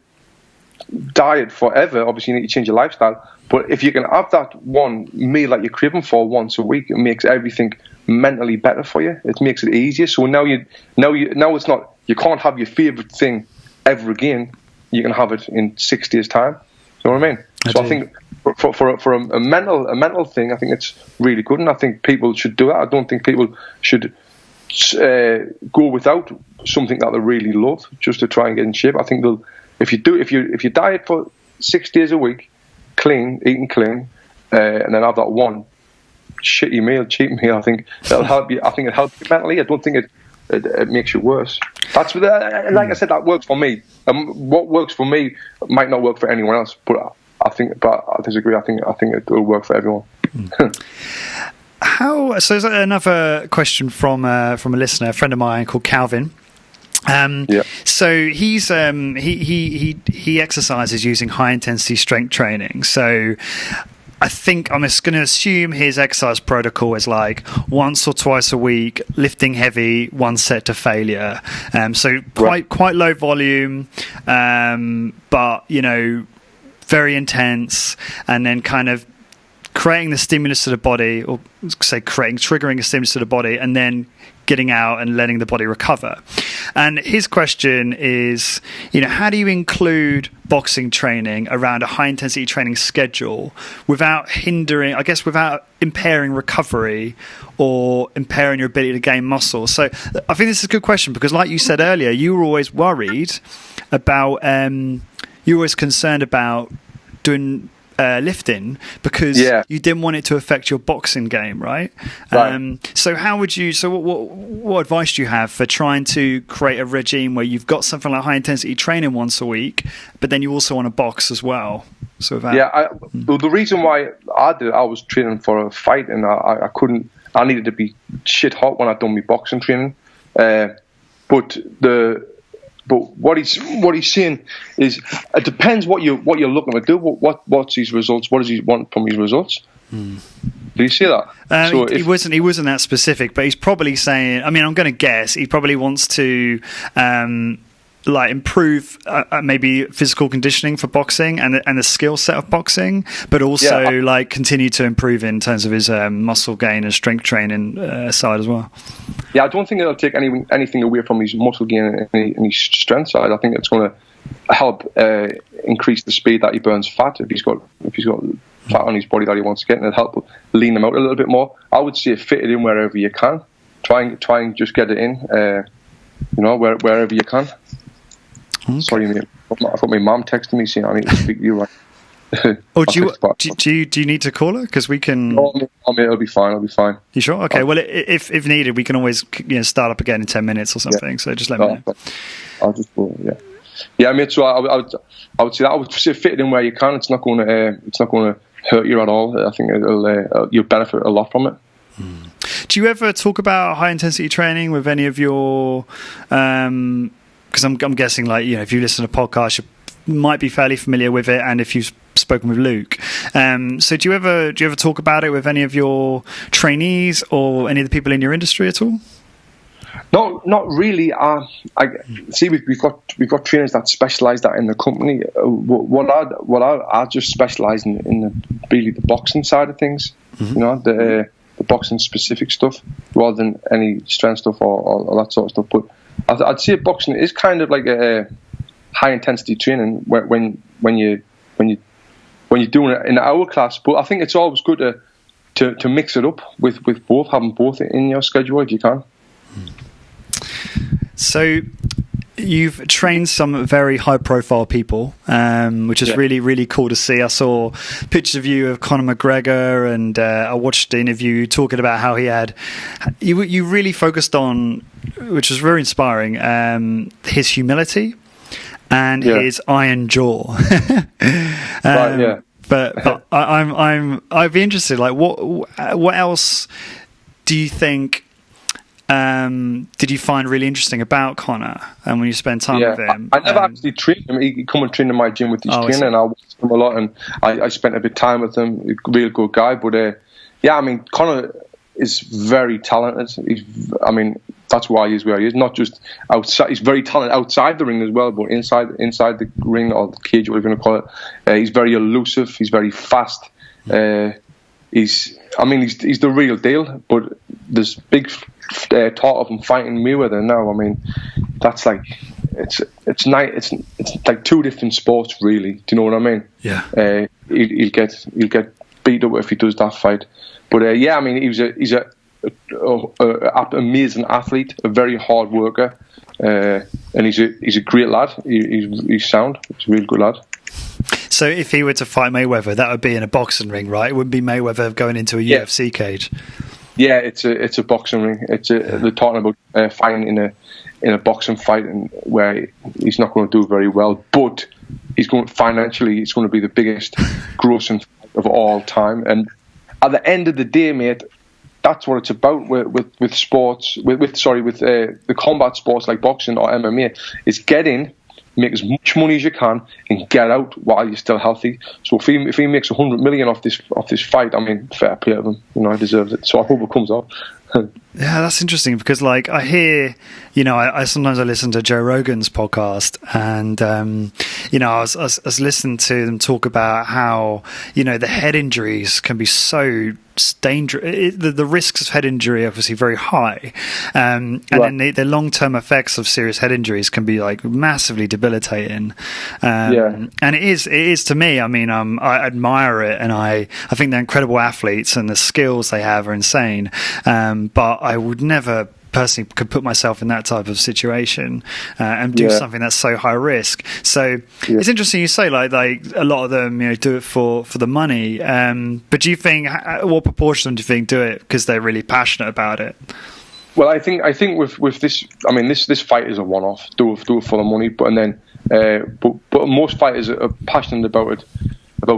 diet forever, obviously you need to change your lifestyle, but if you can have that one meal that you're craving for once a week, it makes everything mentally better for you. It makes it easier. So now it's not, you can't have your favorite thing ever again. You can have it in 6 days' time. You know what I mean? I think for a mental thing, I think it's really good, and I think people should do that. I don't think people should go without something that they really love just to try and get in shape. I think if you diet for 6 days a week, eating clean, and then have that one cheap meal, I think that'll help you. I think it helps you mentally. I don't think it makes you worse. That's like I said, that works for me. What works for me might not work for anyone else, but I disagree. I think it will work for everyone. So is another question from a listener, a friend of mine called Calvin. So he's he exercises using high intensity strength training. So I think I'm just going to assume his exercise protocol is like once or twice a week, lifting heavy, one set to failure. So quite low volume, but very intense, and then kind of creating the stimulus to the body, or triggering a stimulus to the body, and then getting out and letting the body recover. And his question is, how do you include boxing training around a high intensity training schedule without impairing recovery or impairing your ability to gain muscle? So I think this is a good question, because like you said earlier, you were always worried about, you were always concerned about doing lifting because you didn't want it to affect your boxing game, right? So how would you? So what advice do you have for trying to create a regime where you've got something like high intensity training once a week, but then you also want to box as well? So the reason why I was training for a fight, and I couldn't. I needed to be shit hot when I'd done my boxing training, but what he's saying is it depends what you're looking to do. What's his results? What does he want from his results? Do you see that? He wasn't that specific, but he's probably saying. I mean, I'm going to guess he probably wants to improve maybe physical conditioning for boxing and the skill set of boxing, but also continue to improve in terms of his muscle gain and strength training side as well. Yeah, I don't think it'll take anything away from his muscle gain and his strength side. I think it's going to help increase the speed that he burns fat if he's got fat on his body that he wants to get, and it'll help lean them out a little bit more. I would say fit it in wherever you can. Try and just get it in, wherever you can. Okay. Sorry, mate. I've got my mum texting me saying I need to speak to you right. Do you need to call her? Because we can. No, mate, it'll be fine. You sure? Okay. Well, if needed, we can always start up again in 10 minutes or something. Yeah. So just let me know. I'll just mate. So I would say that I would say fit it in where you can. It's not going to hurt you at all. I think you'll benefit a lot from it. Do you ever talk about high intensity training with any of your? Because I'm guessing, if you listen to podcasts, you might be fairly familiar with it, and if you've spoken with Luke, so do you ever talk about it with any of your trainees or any of the people in your industry at all? No, not really. I see we've got trainers that specialise that in the company. What I just specialise in really the boxing side of things. Mm-hmm. The boxing specific stuff rather than any strength stuff or that sort of stuff. But I'd say boxing is kind of like a high intensity training when you're doing it in our class. But I think it's always good to mix it up with both, having both in your schedule if you can. So you've trained some very high-profile people, which is really, really cool to see. I saw pictures of you of Conor McGregor, and I watched the interview talking about how you really focused on, which was very inspiring, his humility and his iron jaw. Right, yeah. But I'd be interested. Like, what else do you think? Did you find really interesting about Conor, and when you spend time with him? I never actually trained him. He come and train in my gym with his trainer, and I watched him a lot, and I spent a bit of time with him. A real good guy, but I mean, Conor is very talented. That's why he is where he is. Not just outside. He's very talented outside the ring as well, but inside the ring or the cage, whatever you want to call it, he's very elusive. He's very fast. He's the real deal. But there's big talk of him fighting Mayweather now. I mean, that's like it's like two different sports, really. Do you know what I mean? Yeah. He'll get beat up if he does that fight. But I mean, he's a amazing athlete, a very hard worker, and he's a great lad. He's sound. He's a real good lad. So if he were to fight Mayweather, that would be in a boxing ring, right? It wouldn't be Mayweather going into a UFC cage. Yeah, it's a boxing ring. They're talking about fighting in a boxing fight, and where he's not going to do very well, but he's going financially. It's going to be the biggest grossing fight of all time. And at the end of the day, mate, that's what it's about with sports. With the combat sports like boxing or MMA, is get in, make as much money as you can, and get out while you're still healthy. So if he makes 100 million off this fight, I mean, fair play to him. He deserves it. So I hope it comes off. Yeah, that's interesting because, like, I hear, I sometimes I listen to Joe Rogan's podcast, and I was listening to them talk about how the head injuries can be so dangerous. The risks of head injury are obviously very high, and then the long-term effects of serious head injuries can be like massively debilitating. And it is to me. I mean, I admire it, and I think they're incredible athletes, and the skills they have are insane. But I would never personally could put myself in that type of situation and do something that's so high risk. So it's interesting you say like a lot of them do it for the money. But do you think what proportion do you think do it because they're really passionate about it? Well, I think with this, I mean, this fight is a one-off. Do it for the money, but most fighters are passionate about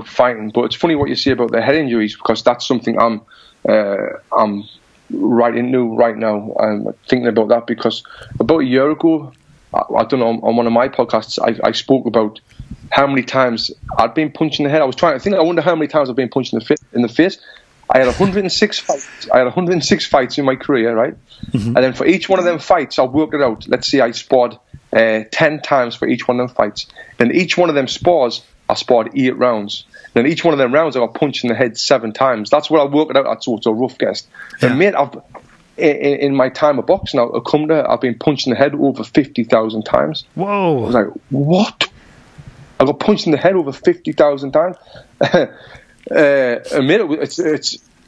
fighting. But it's funny what you say about the head injuries, because that's something I'm right into right now. I'm thinking about that because about a year ago, I don't know, on one of my podcasts, I spoke about how many times I'd been punched in the head. I wonder how many times I've been punched in the face. I had 106 fights. I had 106 fights in my career, right? Mm-hmm. And then for each one of them fights, I worked it out. Let's say I sparred 10 times for each one of them fights. Then each one of them spars, I sparred 8 rounds. Then each one of them rounds, I got punched in the head 7 times. That's what I worked it out at. So it's a rough guess. Yeah. And mate, in my time of boxing, I've been punched in the head over 50,000 times. Whoa! I was like, what? I got punched in the head over 50,000 times. Mate,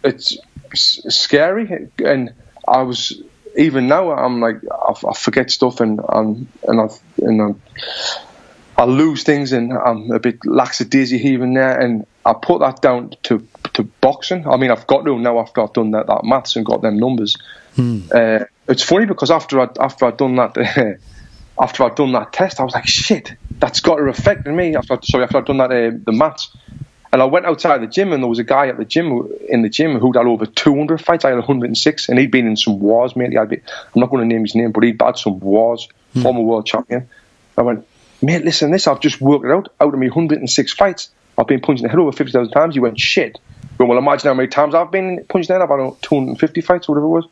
it's scary, and I was even now. I'm like, I forget stuff, and I lose things, and I'm a bit lackadaisy here and there, and I put that down to boxing. I mean, I've got to now after I've done that maths and got them numbers. It's funny because after I'd done that after I'd done that test, I was like, shit, that's got to affect me. After I'd done that the maths, and I went outside the gym, and there was a guy in the gym who'd had over 200 fights. I had 106, and he'd been in some wars, mate. I'm not going to name his name, but he'd had some wars. Former world champion. I went, mate, listen, I've just worked it out. Out of me 106 fights, I've been punched in the head over 50,000 times. He went, shit. Well, imagine how many times I've been punched in the head. I've had 250 fights or whatever it was.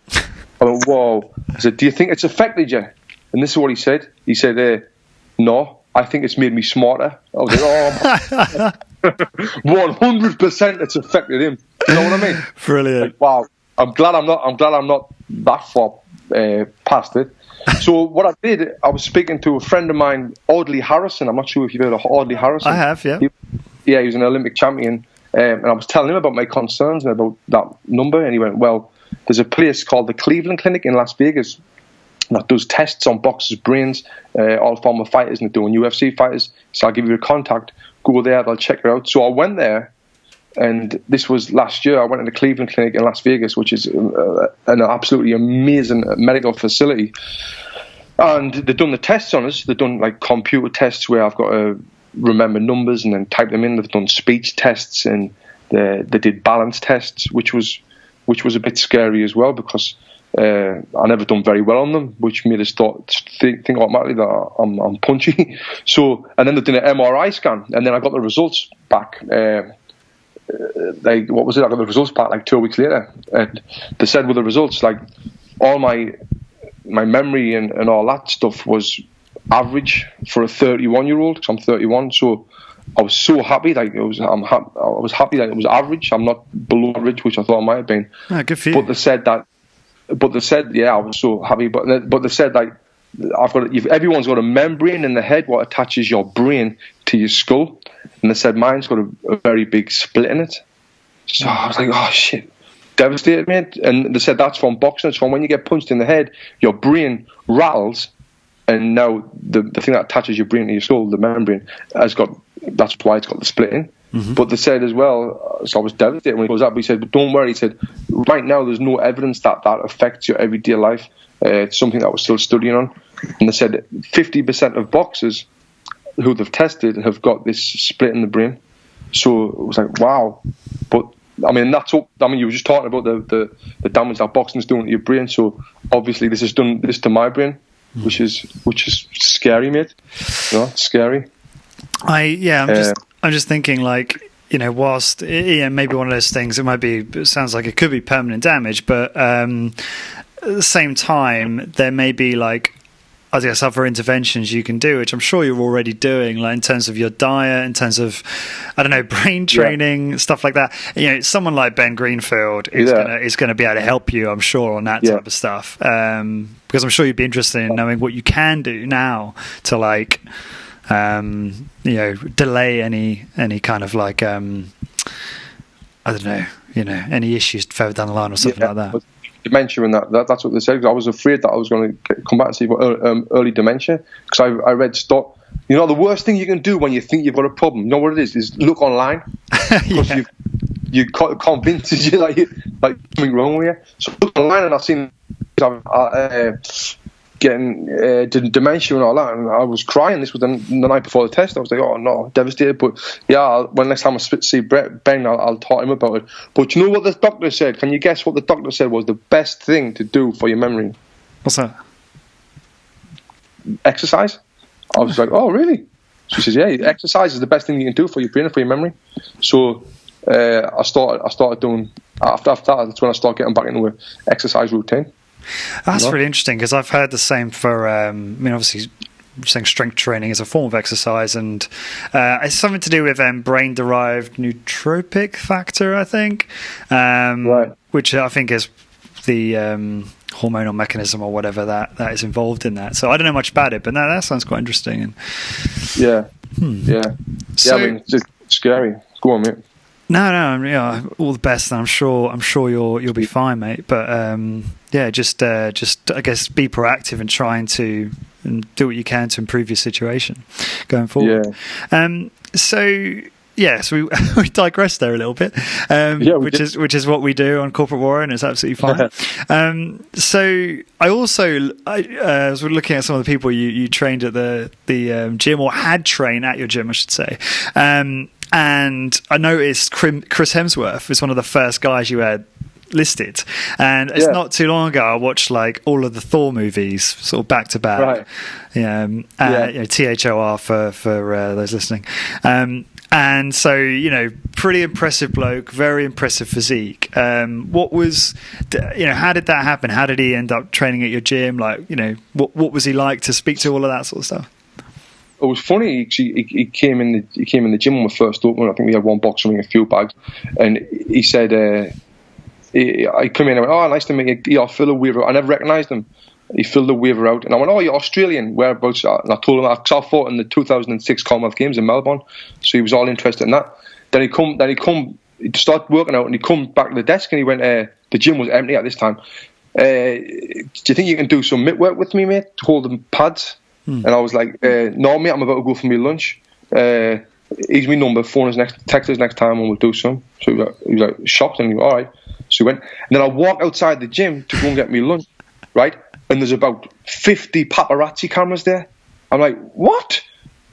I went, whoa. I said, do you think it's affected you? And this is what he said. He said, no, I think it's made me smarter. I was like, oh, 100% it's affected him. You know what I mean? Brilliant. Like, wow. I'm glad I'm not that far past it. So what I did, I was speaking to a friend of mine, Audley Harrison. I'm not sure if you've heard of Audley Harrison. I have, yeah. He was an Olympic champion. And I was telling him about my concerns and about that number. And he went, well, there's a place called the Cleveland Clinic in Las Vegas. that does tests on boxers' brains, all former fighters, and doing UFC fighters. So I'll give you a contact. Go there, they'll check it out. So I went there, and this was last year. I went to the Cleveland Clinic in Las Vegas, which is an absolutely amazing medical facility. And they've done the tests on us. They've done like computer tests where I've got to remember numbers and then type them in. They've done speech tests, and they did balance tests, which was a bit scary as well, because I never done very well on them, which made us think automatically that I'm punchy. So, and then they did an MRI scan, and then I got the results back. What was it? I got the results back like 2 weeks later, and they said with the results, like all my memory and all that stuff was average for a 31-year-old. Because I'm 31, so I was so happy. Like I was happy that it was average. I'm not below average, which I thought I might have been. Oh, good for you. But they said, yeah, I was so happy. But they said, like, everyone's got a membrane in the head what attaches your brain to your skull, and they said mine's got a very big split in it. So I was like, oh shit, devastated, mate. And they said that's from boxing. It's from when you get punched in the head, your brain rattles, and now the thing that attaches your brain to your skull, the membrane, that's why it's got the split in. Mm-hmm. But they said as well, so I was devastated when he goes up. He said, but don't worry. He said, right now there's no evidence that affects your everyday life. It's something that we're still studying on. And they said 50% of boxers who they've tested have got this split in the brain. So it was like, wow. But I mean, you were just talking about the damage that boxing's doing to your brain. So obviously this has done this to my brain, which is scary, mate. You know, it's scary. I'm just thinking, like, you know, whilst maybe one of those things, it sounds like it could be permanent damage, but at the same time, there may be, like, I guess, other interventions you can do, which I'm sure you're already doing, like in terms of your diet, in terms of, I don't know, brain training, stuff like that. You know, someone like Ben Greenfield is going to be able to help you, I'm sure, on that type of stuff. Because I'm sure you'd be interested in knowing what you can do now to, like, delay any kind of, like, I don't know, any issues further down the line or something like that. Dementia and that's what they said. I was afraid that I was going to come back and see about early dementia, because I read stuff. You know, the worst thing you can do when you think you've got a problem, you know what it is look online, because you convinced you like something wrong with you. So I looked online and I've seen getting dementia and all that, and I was crying. This was the night before the test. I was like, oh no, devastated. But yeah, when next time I see Ben, I'll talk to him about it. But you know what the doctor said? Can you guess what the doctor said was the best thing to do for your memory? What's that? Exercise. I was like, oh really? She says, yeah, exercise is the best thing you can do for your brain and for your memory. So I started doing after that. That's when I started getting back into an exercise routine. That's really interesting, because I've heard the same for, obviously saying strength training is a form of exercise, and it's something to do with brain-derived nootropic factor, I think, which I think is the hormonal mechanism or whatever that is involved in that. So I don't know much about it, but no, that sounds quite interesting. And So, I mean, it's just scary. Go on, mate. No, all the best, and I'm sure you'll be fine, mate. But just I guess be proactive and trying to do what you can to improve your situation going forward. So we digressed there a little bit, which is what we do on Corporate Warrior, and it's absolutely fine. So I was looking at some of the people you trained at the gym, or had trained at your gym, I should say. And I noticed Chris Hemsworth was one of the first guys you had listed, and it's not too long ago I watched like all of the Thor movies sort of back to back. THOR for those listening. And so, pretty impressive bloke, very impressive physique. What was, how did that happen? How did he end up training at your gym? Like, what was he like to speak to, all of that sort of stuff? It was funny. He came in the gym when we first opened. I think we had one box and a few bags, and he said, I come in and I went, oh, nice to meet you. I'll fill a waiver out. I never recognised him. He filled the waiver out, and I went, oh, you're Australian, whereabouts? And I told him, because I fought in the 2006 Commonwealth Games in Melbourne, so he was all interested in that. Then he started working out, and he come back to the desk, and he went, the gym was empty at this time, do you think you can do some mitt work with me, mate? Holding pads. And I was like, no, mate, I'm about to go for my lunch. Here's my number, text us next time and we'll do some. So he was like shocked and he was all right. So he went. And then I walk outside the gym to go and get me lunch, right? And there's about 50 paparazzi cameras there. I'm like, what?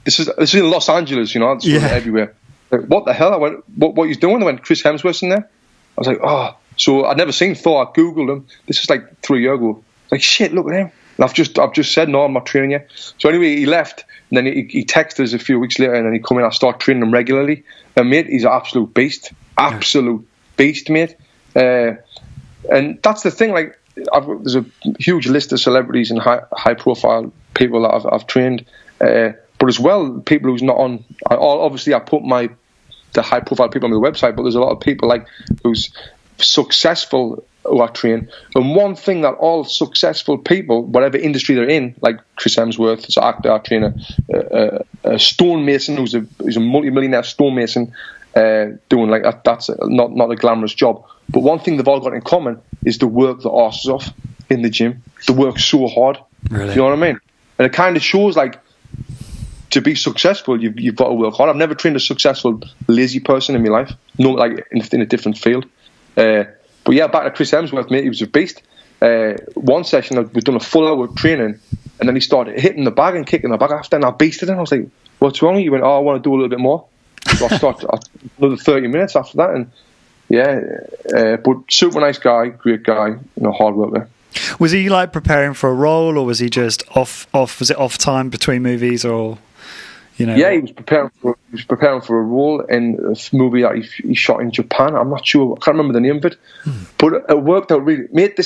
This is in Los Angeles, it's everywhere. Like, what the hell? I went, what are you doing? I went, Chris Hemsworth's in there. I was like, oh. So I'd never seen Thor. I Googled him. This is like 3 years ago. Like, shit, look at him. And I've just said, no, I'm not training yet. So anyway, he left. And then he texted us a few weeks later. And then he come in. I start training him regularly. And, mate, he's an absolute beast. Absolute beast, mate. And that's the thing. Like, there's a huge list of celebrities and high-profile people that I've trained. But as well, people who's not on... Obviously, I put the high-profile people on the website, but there's a lot of people like who's successful who I train. And one thing that all successful people, whatever industry they're in, like Chris Hemsworth, is an actor, I train a stonemason who's a multi-millionaire stonemason, doing like that. That's not a glamorous job. But one thing they've all got in common is the work the arses off in the gym. They work so hard. Really? You know what I mean? And it kind of shows like, to be successful, you've got to work hard. I've never trained a successful, lazy person in my life. No, like in a different field. But yeah, back to Chris Hemsworth, mate, he was a beast. One session, we'd done a full hour of training, and then he started hitting the bag and kicking the bag after, and I beasted him. I was like, what's wrong? He went, I want to do a little bit more. So I started another 30 minutes after that, and yeah, but super nice guy, great guy, hard worker. Was he like preparing for a role, or was he just off? Was it off time between movies, or Yeah, he was preparing for a role in a movie that he shot in Japan. I'm not sure. I can't remember the name of it, but it worked out really. Mate,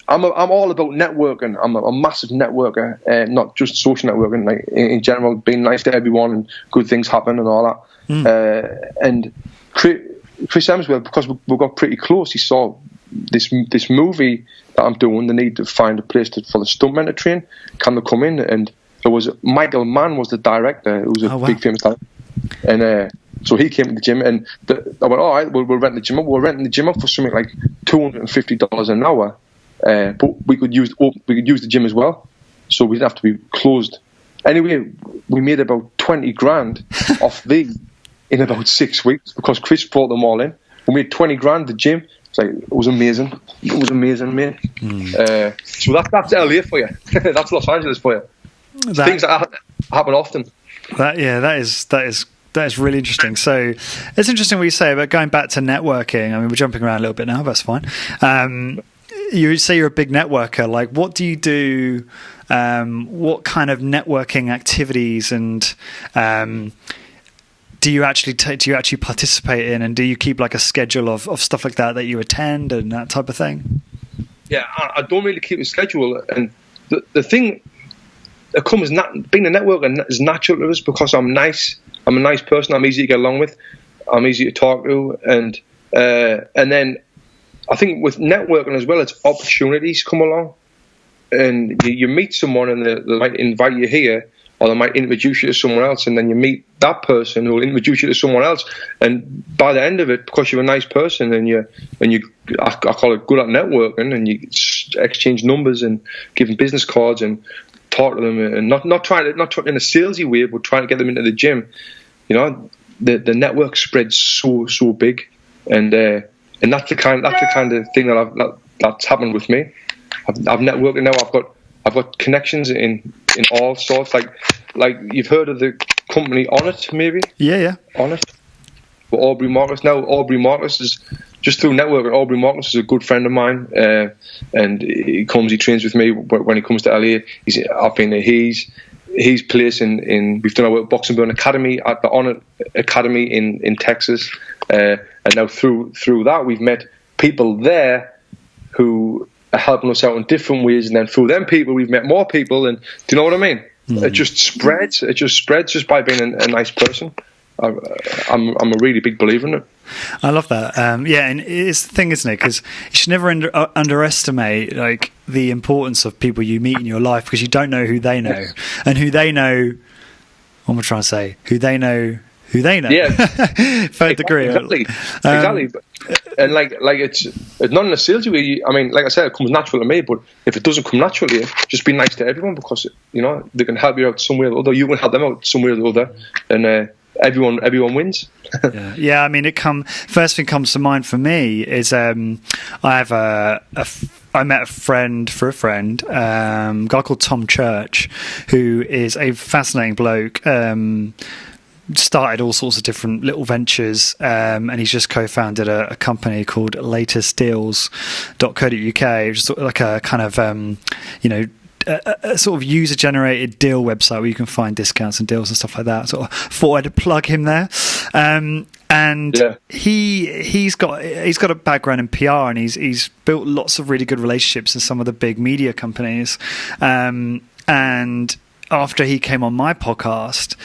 I'm all about networking. I'm a massive networker, not just social networking. Like in general, being nice to everyone and good things happen and all that. And Chris Hemsworth, because we got pretty close, he saw this movie that I'm doing. They need to find a place for the stuntmen to train. Can they come in? And there was Michael Mann was the director, who was a big famous director. And so he came to the gym, and I went, all right, we'll rent the gym up. We're renting the gym up for something like $250 an hour, but we could use the gym as well, so we didn't have to be closed. Anyway, we made about 20 grand off in about 6 weeks because Chris brought them all in. We made 20 grand the gym. It was amazing. It was amazing, mate. So that's LA for you. That's Los Angeles for you. Things that happen often. That is really interesting. So it's interesting what you say about going back to networking. I mean, we're jumping around a little bit now, but that's fine. You say you're a big networker. Like, what do you do? What kind of networking activities and do you actually participate in, and do you keep like a schedule of stuff like that you attend and that type of thing? Yeah, I don't really keep a schedule, and the thing that comes being a networker is natural to us because I'm nice. I'm a nice person. I'm easy to get along with. I'm easy to talk to, and then I think with networking as well, it's opportunities come along, and you meet someone and they might invite you here, or they might introduce you to someone else, and then you meet that person who will introduce you to someone else, and by the end of it, because you're a nice person and I call it good at networking, and you exchange numbers and giving business cards and talk to them, and not trying in a salesy way, but trying to get them into the gym. The network spreads so big, and that's the kind of thing that's happened with me. I've networked now. I've got connections in all sorts. Like you've heard of the company Onnit, maybe? Yeah. Onnit. But Aubrey Marcus. Now Aubrey Marcus is just through networking. Aubrey Marcus is a good friend of mine, and he trains with me when he comes to LA. I've been there. He's place in we've done our work at Boxing Burn Academy at the Onnit Academy in Texas, and now through that we've met people there who are helping us out in different ways, and then through them people we've met more people, and do you know what I mean? It just spreads. It just spreads just by being a nice person. I'm a really big believer in it. I love that. Yeah, and it's the thing, isn't it? Because you should never underestimate like the importance of people you meet in your life, because you don't know who they know, and who they know. What am I trying to say? Who they know who they know. Yeah, third degree. Exactly. And like it's not in a sales way. I mean, like I said, it comes natural to me. But if it doesn't come naturally, just be nice to everyone, because they can help you out some way or the other. You can help them out some way or the other, and everyone wins. Yeah. I mean, first thing comes to mind for me is I met a friend, a guy called Tom Church, who is a fascinating bloke. Started all sorts of different little ventures, and he's just co-founded a company called latestdeals.co.uk, which is sort of like a kind of a sort of user-generated deal website where you can find discounts and deals and stuff like that. Sort of thought I'd plug him there. He's got a background in PR, and he's built lots of really good relationships in some of the big media companies. And after he came on my podcast,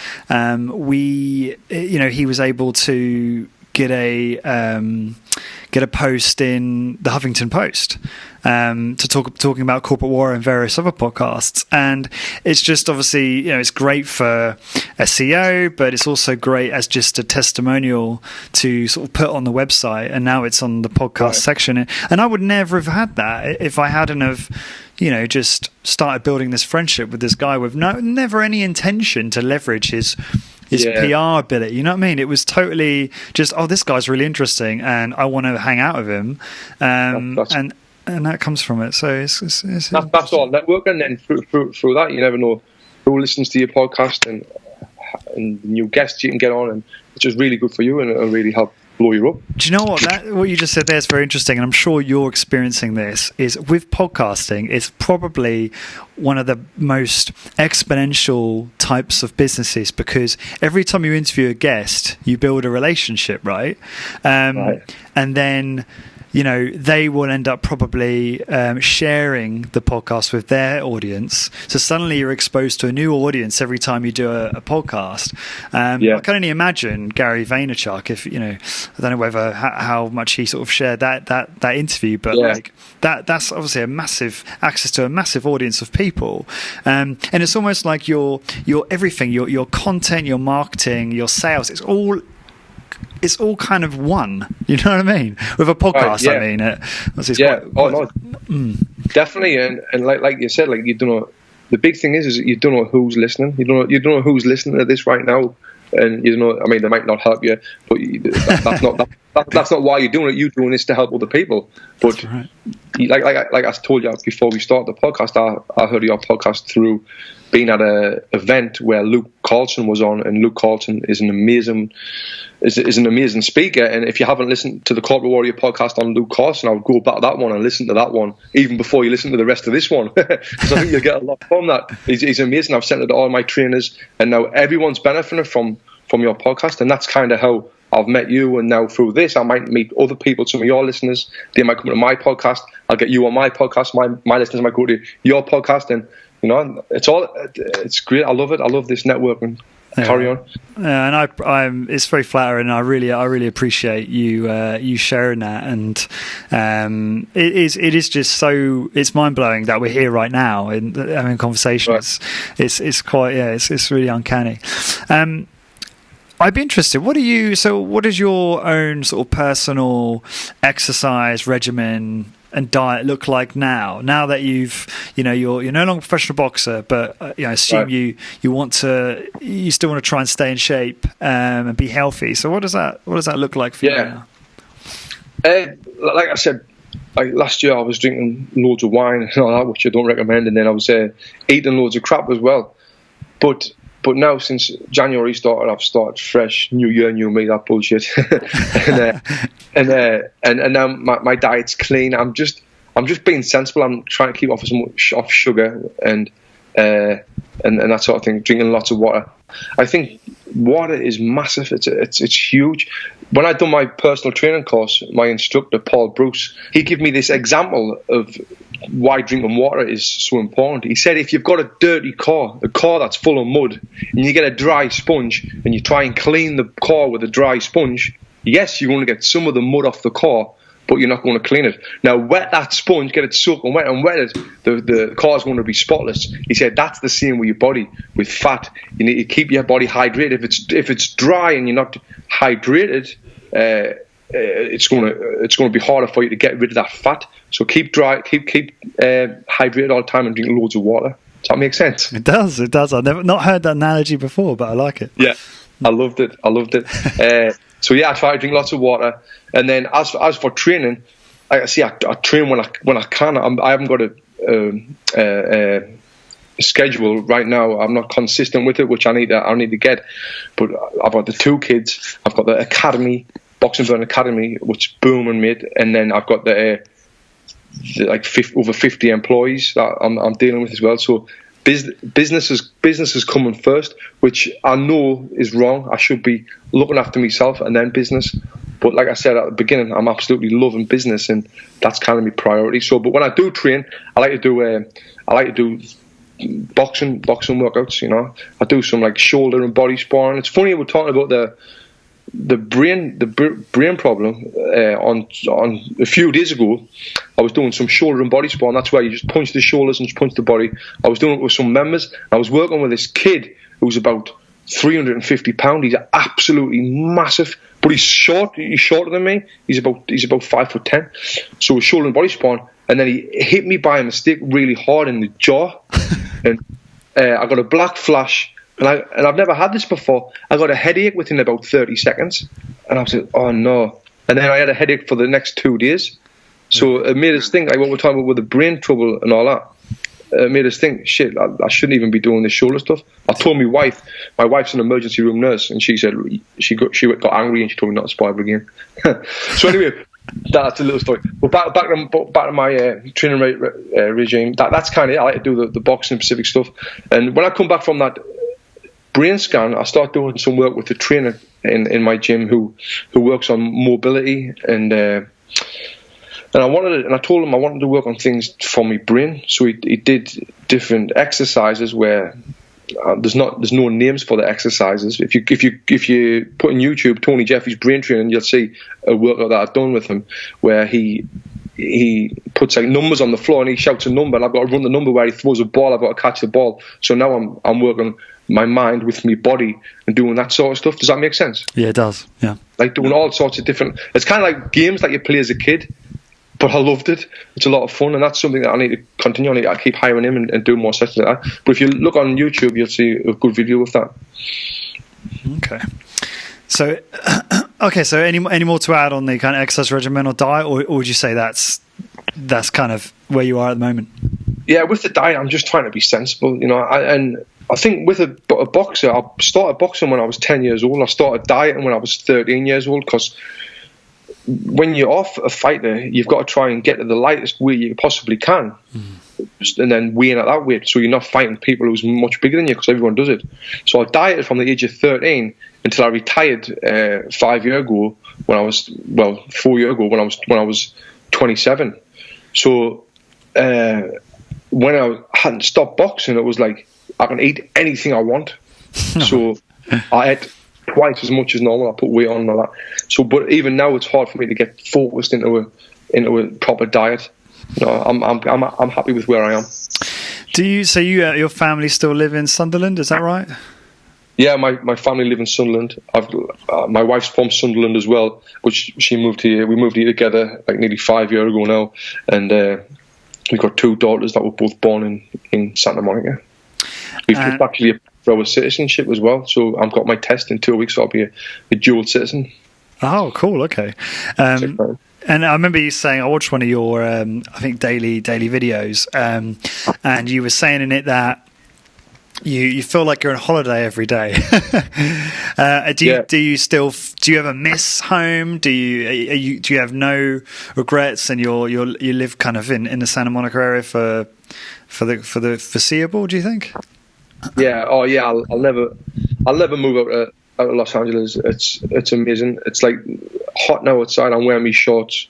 he was able to get a post in the Huffington Post talking about corporate war and various other podcasts. And it's just obviously, it's great for SEO, but it's also great as just a testimonial to sort of put on the website. And now it's on the podcast section. And I would never have had that if I hadn't have, just started building this friendship with this guy with never any intention to leverage his PR ability. You know what I mean? It was totally just, this guy's really interesting, and I want to hang out with him, and that comes from it. So it's that's all networking. And through that, you never know who listens to your podcast and new guests you can get on, and it's just really good for you, and it'll really help blow you up. Do you know what you just said there is very interesting, and I'm sure you're experiencing this, is with podcasting, it's probably one of the most exponential types of businesses, because every time you interview a guest, you build a relationship, right? And then they will end up probably sharing the podcast with their audience. So suddenly you're exposed to a new audience every time you do a podcast. I can only imagine Gary Vaynerchuk, if I don't know how much he sort of shared that interview, but that's obviously a massive access to a massive audience of people. And it's almost like your everything, your content, your marketing, your sales, it's all kind of one. You know what I mean? With a podcast, I mean it. Definitely. And like you said, like you don't know. The big thing is you don't know who's listening. You don't know who's listening to this right now, and you don't know. I mean, they might not help you, but that's not why you're doing it. You're doing this to help other people. But like I told you before we started the podcast, I heard your podcast through being at an event where Luke Carlson was on, and Luke Carlson is an amazing speaker. And if you haven't listened to the Corporate Warrior podcast on Luke Carlson, I would go back to that one and listen to that one even before you listen to the rest of this one, because I think you'll get a lot from that. He's amazing. I've sent it to all my trainers, and now everyone's benefiting from your podcast, and that's kind of how I've met you. And now through this, I might meet other people, some of your listeners. They might come to my podcast. I'll get you on my podcast. My listeners might go to your podcast, and it's great. I love it. I love this networking. Carry on. And I'm it's very flattering. I really appreciate you sharing that. And it is just so, it's mind blowing that we're here right now and having a conversation. Right. It's quite it's really uncanny. I'd be interested. What is your own sort of personal exercise regimen and diet look like now that you're no longer a professional boxer, but assume you still want to try and stay in shape and be healthy. So what does that look like for you now? Like I said, last year I was drinking loads of wine and all that, which I don't recommend, and then I was eating loads of crap as well. But now, since January started, I've started fresh, new year, new me, that bullshit. and now my diet's clean. I'm just being sensible. I'm trying to keep off as much off sugar and that sort of thing. Drinking lots of water. I think water is massive. It's huge. When I done my personal training course, my instructor Paul Bruce, he gave me this example of why drinking water is so important. He said if you've got a dirty car, a car that's full of mud, and you get a dry sponge and you try and clean the car with a dry sponge, yes, you're going to get some of the mud off the car, but you're not going to clean it. Now, wet that sponge, get it soaking wet and wet it, the car's going to be spotless. He said that's the same with your body, with fat. You need to keep your body hydrated. If it's dry and you're not hydrated, it's going to be harder for you to get rid of that fat. So keep hydrated all the time and drink loads of water. Does that make sense? It does. I've never not heard that analogy before, but I like it. Yeah, I loved it. So yeah, I try to drink lots of water, and then as for training, I train when I can. I haven't got a schedule right now. I'm not consistent with it, which I need to get. But I've got the 2 kids. I've got the academy, Boxing Burn Academy, which booming, mate, and then I've got the over 50 employees that I'm dealing with as well. So business is coming first, which I know is wrong. I should be looking after myself and then business. But like I said at the beginning, I'm absolutely loving business, and that's kind of my priority. So, but when I do train, I like to do boxing workouts. You know, I do some like shoulder and body sparring. It's funny we're talking about the brain problem on a few days ago. I was doing some shoulder and body sparring. That's where you just punch the shoulders and just punch the body. I was doing it with some members. I was working with this kid who's about 350 pounds. He's absolutely massive, but he's short. He's shorter than me. He's about 5'10". So we're shoulder and body sparring, and then he hit me by a mistake really hard in the jaw, and I got a black flash. And I've never had this before. I got a headache within about 30 seconds. And I was like, oh no. And then I had a headache for the next 2 days. So it made us think, like what we're talking about with the brain trouble and all that, it made us think, shit, I shouldn't even be doing this shoulder stuff. I told my wife's an emergency room nurse, and she said she got angry and she told me not to spar her again. So anyway, that's a little story. But back to my training regime, that's kind of it. I like to do the boxing specific stuff. And when I come back from that brain scan, I start doing some work with the trainer in my gym who works on mobility, and I told him I wanted to work on things for my brain. So he did different exercises where there's no names for the exercises. If you put in YouTube Tony Jeffries brain training, you'll see a workout that I've done with him where he puts like numbers on the floor and he shouts a number, and I've got to run the number where he throws a ball. I've got to catch the ball. So now I'm working my mind with my body and doing that sort of stuff. Does that make sense? Yeah, it does. Yeah, like doing all sorts of different. It's kind of like games that you play as a kid, but I loved it. It's a lot of fun, and that's something that I need to continue. I keep hiring him and do more sessions like that. But if you look on YouTube, you'll see a good video of that. Okay. So, so any more to add on the kind of exercise regimen or diet, or would you say that's kind of where you are at the moment? Yeah, with the diet, I'm just trying to be sensible, you know. I think with a boxer, I started boxing when I was 10 years old. I started dieting when I was 13 years old, because when you're off a fighter, you've got to try and get to the lightest weight you possibly can, and then weigh in at that weight, so you're not fighting people who's much bigger than you, because everyone does it. So I dieted from the age of 13 until I retired 4 years ago when I was 27. So when I hadn't stopped boxing, it was like I can eat anything I want. So I ate twice as much as normal. I put weight on and all that. So, but even now, it's hard for me to get focused into a proper diet. You know, I'm happy with where I am. Do you? So your family still live in Sunderland? Is that right? Yeah, my family live in Sunderland. My wife's from Sunderland as well, but she moved here. We moved here together like nearly 5 years ago now, and we've got 2 daughters that were both born in Santa Monica. We've just actually applied for our citizenship as well, so I've got my test in 2 weeks, so I'll be a dual citizen. Oh, cool. Okay. And I remember you saying, I watched one of your, I think, daily videos, and you were saying in it that you feel like you're on holiday every day. Do you ever miss home? Do you have no regrets, and you live kind of in the Santa Monica area for the foreseeable? Do you think? Yeah. Oh, yeah. I'll never move out of Los Angeles. It's amazing. It's like hot now outside. I'm wearing my shorts.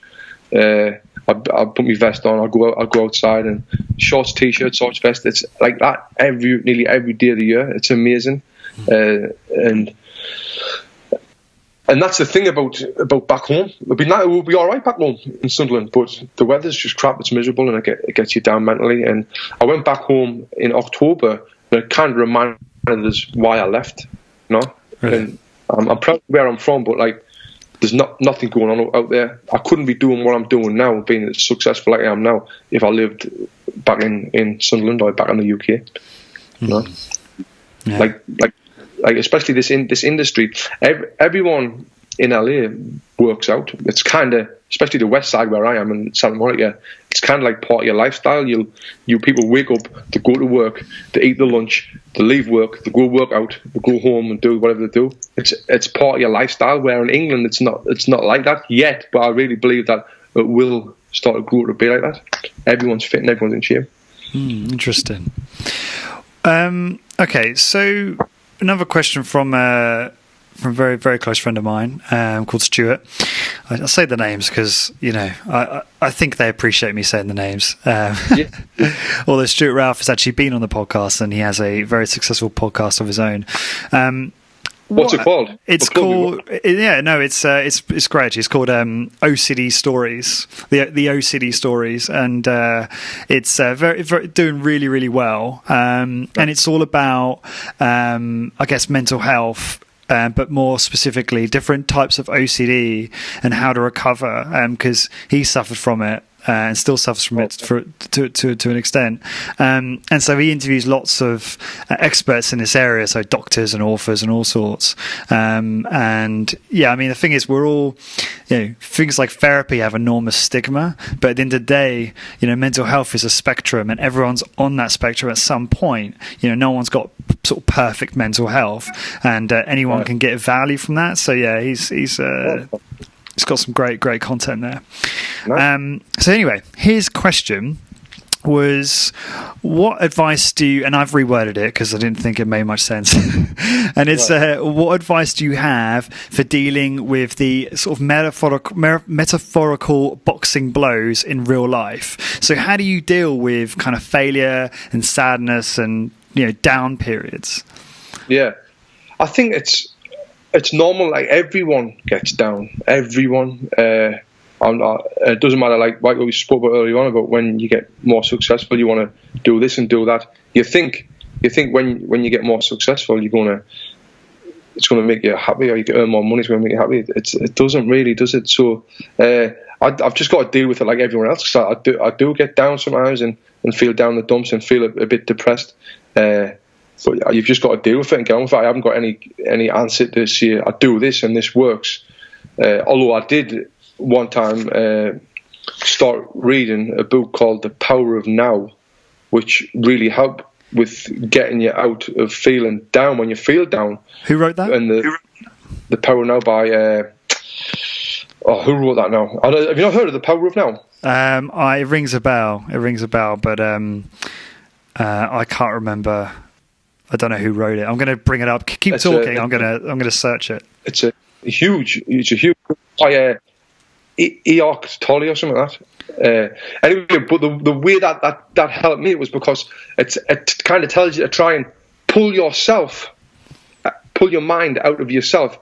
I put my vest on. I'll go outside and shorts, t-shirt, shorts, vest. It's like that nearly every day of the year. It's amazing, and And that's the thing about back home. It would be all right back home in Sunderland, but the weather's just crap. It's miserable, and it gets you down mentally. And I went back home in October, and it kind of reminded us why I left. You know, Really? And I'm proud of where I'm from, but like, there's nothing going on out there. I couldn't be doing what I'm doing now, being as successful like I am now, if I lived back in Sunderland or back in the UK. You know? Yeah. Like especially this industry, everyone in LA works out. It's kind of, especially the west side where I am in Santa Monica, it's kind of like part of your lifestyle. You people wake up, to go to work, to eat the lunch, to leave work, to go work out, to go home and do whatever they do. It's part of your lifestyle. Where in England, it's not like that yet. But I really believe that it will start to grow to be like that. Everyone's fit and everyone's in shape. Interesting. Okay, so another question from a very, very close friend of mine called Stuart. I'll say the names because, you know, I think they appreciate me saying the names. Although Stuart Ralph has actually been on the podcast and he has a very successful podcast of his own. What's it called? It's called it's great. It's called OCD Stories, the OCD Stories, and it's very, very doing really, really well. And it's all about I guess mental health. But more specifically, different types of OCD and how to recover, because he suffered from it and still suffers from it to an extent. And so he interviews lots of experts in this area, so doctors and authors and all sorts. And yeah, I mean, the thing is, we're all, you know, things like therapy have enormous stigma, but at the end of the day, you know, mental health is a spectrum and everyone's on that spectrum at some point. You know, no one's got sort of perfect mental health, and anyone can get value from that. So yeah, he's got some great content there. Nice. So anyway, his question was, what advice do you, and I've reworded it because I didn't think it made much sense, and it's what advice do you have for dealing with the sort of metaphorical boxing blows in real life? So how do you deal with kind of failure and sadness and, you know, down periods? Yeah, I think it's normal. Like, everyone gets down. Everyone. It doesn't matter. Like we spoke about earlier on, about when you get more successful, you want to do this and do that. You think when you get more successful, it's going to make you happy, or you can earn more money. It's going to make you happy. It doesn't really, does it? So I've just got to deal with it like everyone else. I do get down sometimes and feel down the dumps and feel a bit depressed. But you've just got to deal with it and get on with it. I haven't got any answer to say I do this and this works. Although I did one time start reading a book called The Power of Now, which really helped with getting you out of feeling down when you feel down. Who wrote that? And the Power of Now by who wrote that now? Have you not heard of The Power of Now? It rings a bell. But I can't remember. I don't know who wrote it. I'm going to bring it up. Keep talking. I'm going to search it. It's a huge by Eoch Tolle or something like that. Anyway, but the way that helped me was because it kind of tells you to try and pull your mind out of yourself.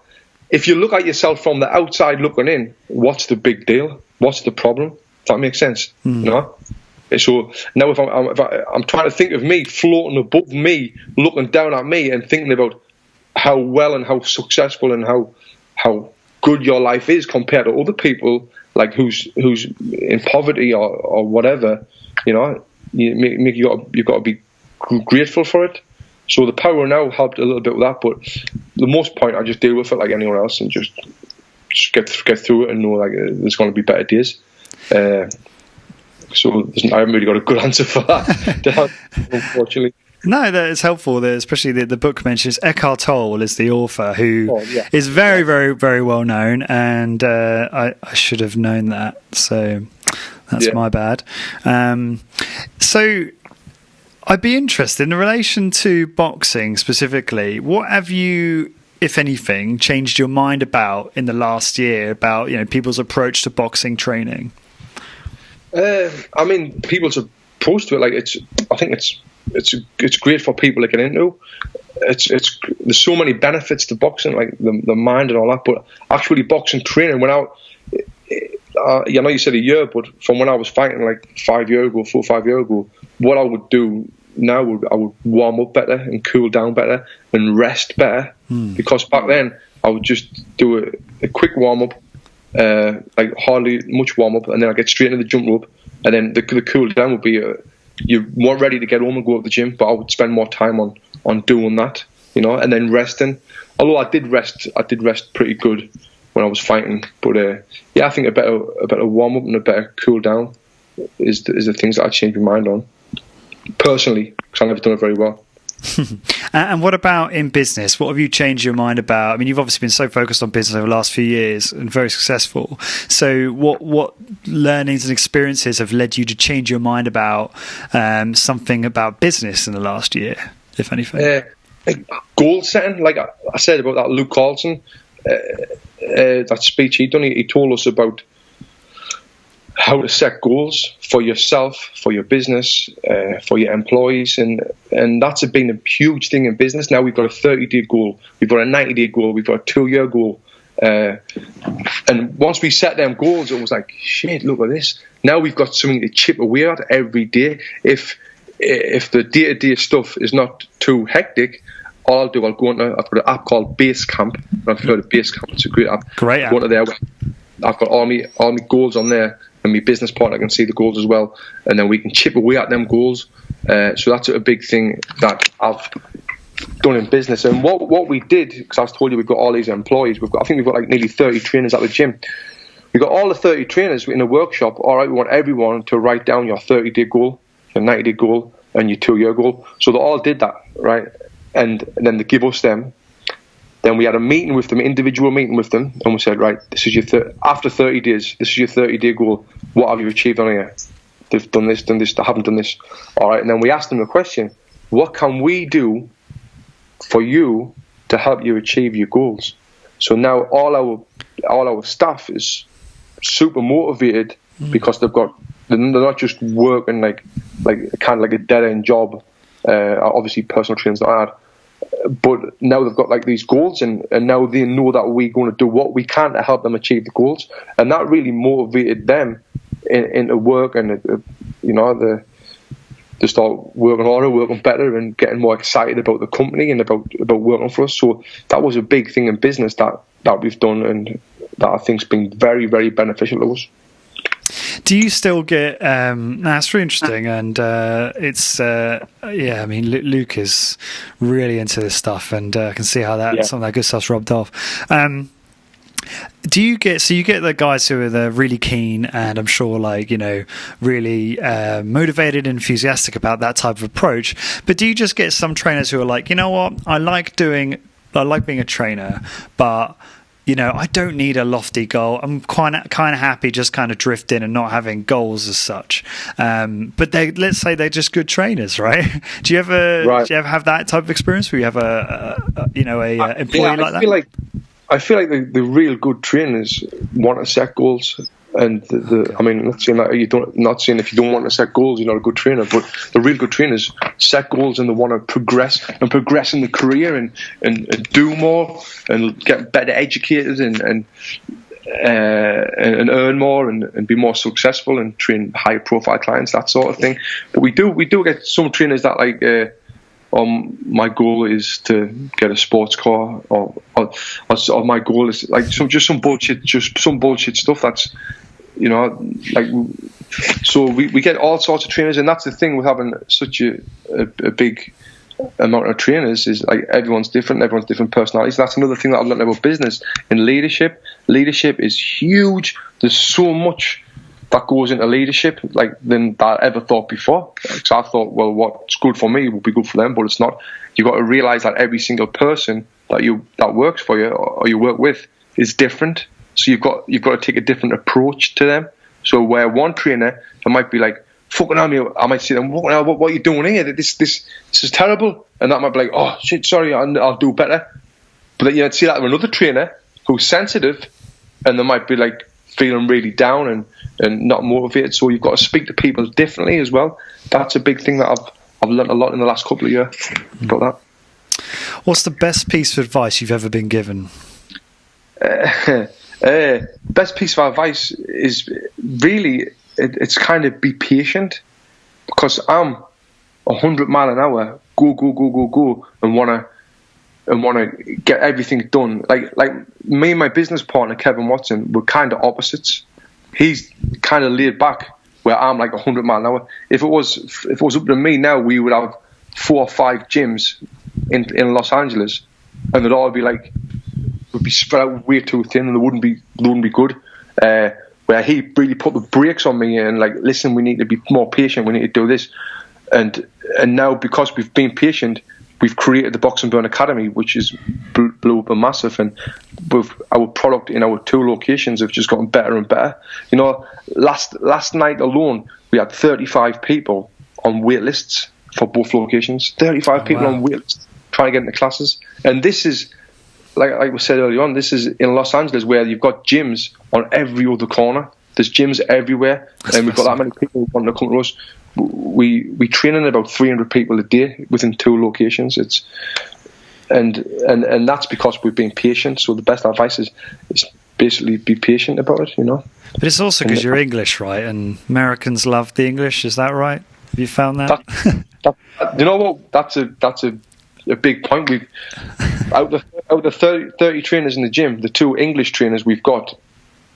If you look at yourself from the outside looking in, what's the big deal? What's the problem? Does that make sense? You know? So now if I'm trying to think of me floating above me, looking down at me and thinking about how well and how successful and how good your life is compared to other people, like who's in poverty or whatever, you know, you've got to be grateful for it. So the Power Now helped a little bit with that, but the most point, I just deal with it like anyone else and just get through it and know like there's going to be better days. So I haven't really got a good answer for that, unfortunately. No, that is helpful. Especially the book mentions Eckhart Tolle is the author, who is very, very, very well known, and I should have known that. So that's my bad. So I'd be interested in relation to boxing specifically. What have you, if anything, changed your mind about in the last year about, you know, people's approach to boxing training? I mean, people's approach to it, like I think it's it's great for people to get into. There's so many benefits to boxing, like the mind and all that. But actually, boxing training, when you said a year, but from when I was fighting like 5 years ago, 4 or 5 years ago, what I would do now I would warm up better and cool down better and rest better. Because back then I would just do a quick warm up, like hardly much warm up, and then I get straight into the jump rope, and then the cool down would be you weren't ready to get home and go to the gym, but I would spend more time on doing that, and then resting. Although I did rest pretty good when I was fighting, but I think a better warm up and a better cool down is the things that I change my mind on personally, because I've never done it very well. And what about in business? What have you changed your mind about? I mean, you've obviously been so focused on business over the last few years and very successful. So what learnings and experiences have led you to change your mind about something about business in the last year, if anything? Goal setting, like I said about that Luke Carlson, that speech he done, he told us about how to set goals for yourself, for your business, for your employees, and that's been a huge thing in business. Now we've got a 30-day goal, we've got a 90-day goal, we've got a 2-year goal, and once we set them goals, it was like, shit, look at this. Now we've got something to chip away at every day. If the day-to-day stuff is not too hectic, all I'll do, I've got an app called Basecamp. I've heard of Basecamp. It's a great app. Great app. Go into there. I've got all my goals on there, and my business partner can see the goals as well, and then we can chip away at them goals. So that's a big thing that I've done in business. And what we did, because I told you we've got all these employees, I think we've got like nearly 30 trainers at the gym. We've got all the 30 trainers in a workshop. All right, we want everyone to write down your 30-day goal, your 90-day goal, and your 2-year goal. So they all did that, right? And then they give us them. Then we had a meeting with them, individual meeting with them, and we said, right, this is your after 30 days, this is your 30-day goal. What have you achieved on here? They've done this, they haven't done this. All right, and then we asked them the question, what can we do for you to help you achieve your goals? So now all our staff is super motivated because they're not just working like kind of like a dead-end job. Obviously, personal training's not hard. But now they've got like these goals, and now they know that we're going to do what we can to help them achieve the goals, and that really motivated them into work, and they start working harder, working better, and getting more excited about the company and about working for us. So that was a big thing in business that we've done, and that I think's been very, very beneficial to us. Do you still get that's really interesting, and I mean Luke is really into this stuff, and I can see how some of that good stuff's rubbed off. Do you get the guys who are really keen, and I'm sure really motivated and enthusiastic about that type of approach, but do you just get some trainers who are like, you know what, I like being a trainer, but I don't need a lofty goal. I'm kind of happy just kind of drifting and not having goals as such. But let's say they're just good trainers, right? Do you ever have that type of experience where you have a employee like that? I feel like the real good trainers want to set goals. And I mean, not saying if you don't want to set goals, you're not a good trainer. But the real good trainers set goals, and they want to progress in the career and do more and get better educated and earn more and be more successful and train high profile clients, that sort of thing. But we do get some trainers that my goal is to get a sports car, or my goal is like some bullshit stuff that's so we get all sorts of trainers, and that's the thing with having such a big amount of trainers is like everyone's different personalities. That's another thing that I've learned about business and leadership. Leadership is huge. There's so much that goes into leadership than I ever thought before. Because I thought, well, what's good for me will be good for them, but it's not. You got to realize that every single person that works for you or you work with is different. So you've got to take a different approach to them. So where one trainer, I might be like, fucking on me, I might say to them, what are you doing here? This is terrible. And that might be like, oh shit, sorry, I'll do better. But then you'd see that with another trainer who's sensitive, and they might be like feeling really down and not motivated. So you've got to speak to people differently as well. That's a big thing that I've learned a lot in the last couple of years about that. What's the best piece of advice you've ever been given? Best piece of advice is really, it's kind of be patient, because I'm 100 mile an hour, go, and want to get everything done. Like me and my business partner Kevin Watson, we're kind of opposites. He's kind of laid back, where I'm like 100 mile an hour. If it was up to me now, we would have 4 or 5 gyms in Los Angeles, and they'd all be like, would be spread out way too thin, and they wouldn't be good. Where he really put the brakes on me and like, listen, we need to be more patient. We need to do this, and now because we've been patient, we've created the Box and Burn Academy, which is blew up and massive, and with our product in our 2 locations have just gotten better and better. You know, last night alone, we had 35 people on wait lists for both locations. 35 people on wait lists trying to get into classes, and this is, like we said earlier on, this is in Los Angeles, where you've got gyms on every other corner. There's gyms everywhere, and we've got that many people wanting to come to us. We train in about 300 people a day within 2 locations. And that's because we've been patient. So the best advice is basically be patient about it, you know. But it's also because you're English, right? And Americans love the English. Is that right? Have you found that? You know what? That's a big point. We've out of the 30 trainers in the gym, the 2 English trainers we've got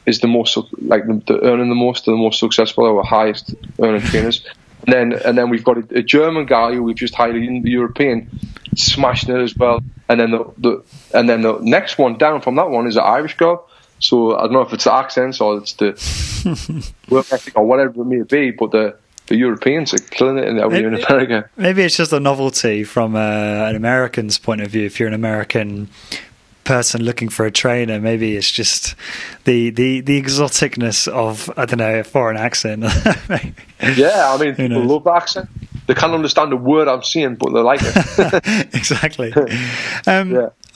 is the most, like, the earning the most successful, our highest earning trainers. And then we've got a German guy who we've just hired in the European, smashing it as well. And then the next one down from that one is an Irish girl. So I don't know if it's the accents or it's the work ethic or whatever it may be, but the Europeans are killing it in America. Maybe it's just a novelty from an American's point of view. If you're an American person looking for a trainer, maybe it's just the exoticness of, I don't know, a foreign accent. Yeah, I mean, people love the accent. They can't understand the word I'm saying, but they like it. Exactly.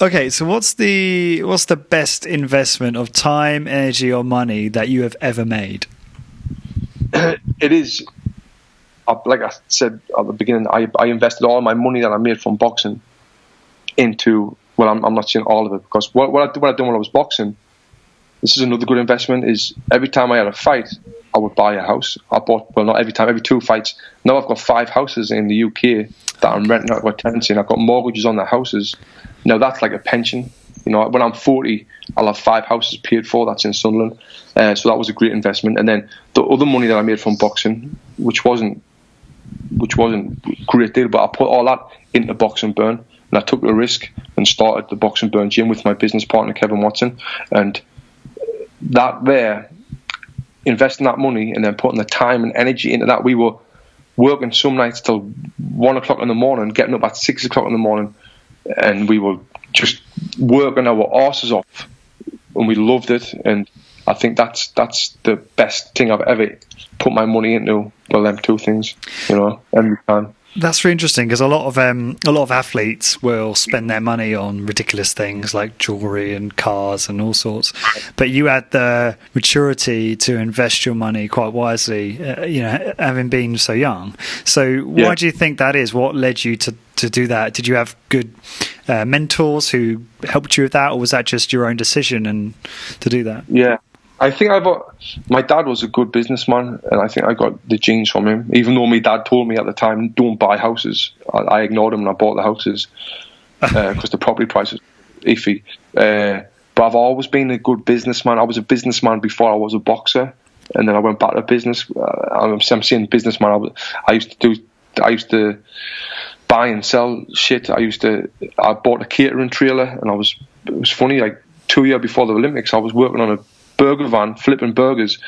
Okay, so what's the best investment of time, energy, or money that you have ever made? It is, like I said at the beginning, I invested all my money that I made from boxing into, well, I'm not saying all of it, because what I did when I was boxing, this is another good investment, is every time I had a fight, I would buy a house. I bought, well, not every time, every 2 fights. Now I've got 5 houses in the UK that I'm renting out with tenancy, and I've got mortgages on the houses. Now that's like a pension. You know, when I'm 40, I'll have 5 houses paid for. That's in Sunderland. So that was a great investment. And then the other money that I made from boxing, which wasn't a great deal, but I put all that into Box and Burn. And I took the risk and started the Box and Burn gym with my business partner, Kevin Watson. And that there, investing that money and then putting the time and energy into that, we were working some nights till 1 o'clock in the morning, getting up at 6 o'clock in the morning, and we were just working our arses off, and we loved it. And I think that's the best thing I've ever put my money into. Well, them 2 things, you know, every time. That's really interesting, because a lot of athletes will spend their money on ridiculous things like jewelry and cars and all sorts, but you had the maturity to invest your money quite wisely, you know, having been so young. So why do you think that is? What led you to do that? Did you have good mentors who helped you with that, or was that just your own decision and to do that? Yeah, I think my dad was a good businessman, and I think I got the genes from him. Even though my dad told me at the time, don't buy houses, I ignored him and I bought the houses because the property prices were iffy. But I've always been a good businessman. I was a businessman before I was a boxer, and then I went back to business. I'm saying businessman. I used to buy and sell shit. I bought a catering trailer, and it was funny, like 2 years before the Olympics, I was working on a burger van, flipping burgers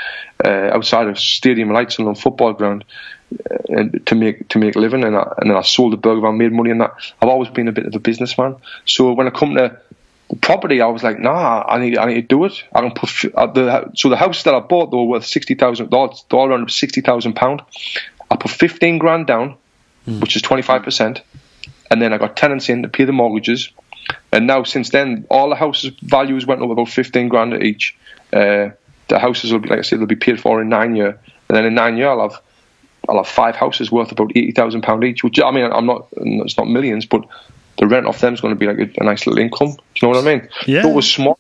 outside of Stadium Lights on football ground, and to make a living. And then I sold the burger van, made money in that. I've always been a bit of a businessman. So when I come to the property, I was like, nah, I need to do it. I can put so the houses that I bought, they were worth $60,000. They're all around £60,000. I put 15 grand down, which is 25%, and then I got tenants in to pay the mortgages. And now since then, all the houses' values went up about 15 grand each. The houses will be, like I said, they'll be paid for in 9 years, and then in 9 years I'll have I'll have 5 houses worth about £80,000 each. Which, I mean, it's not millions, but the rent off them is going to be like a nice little income. Do you know what I mean? Yeah. So it was smart.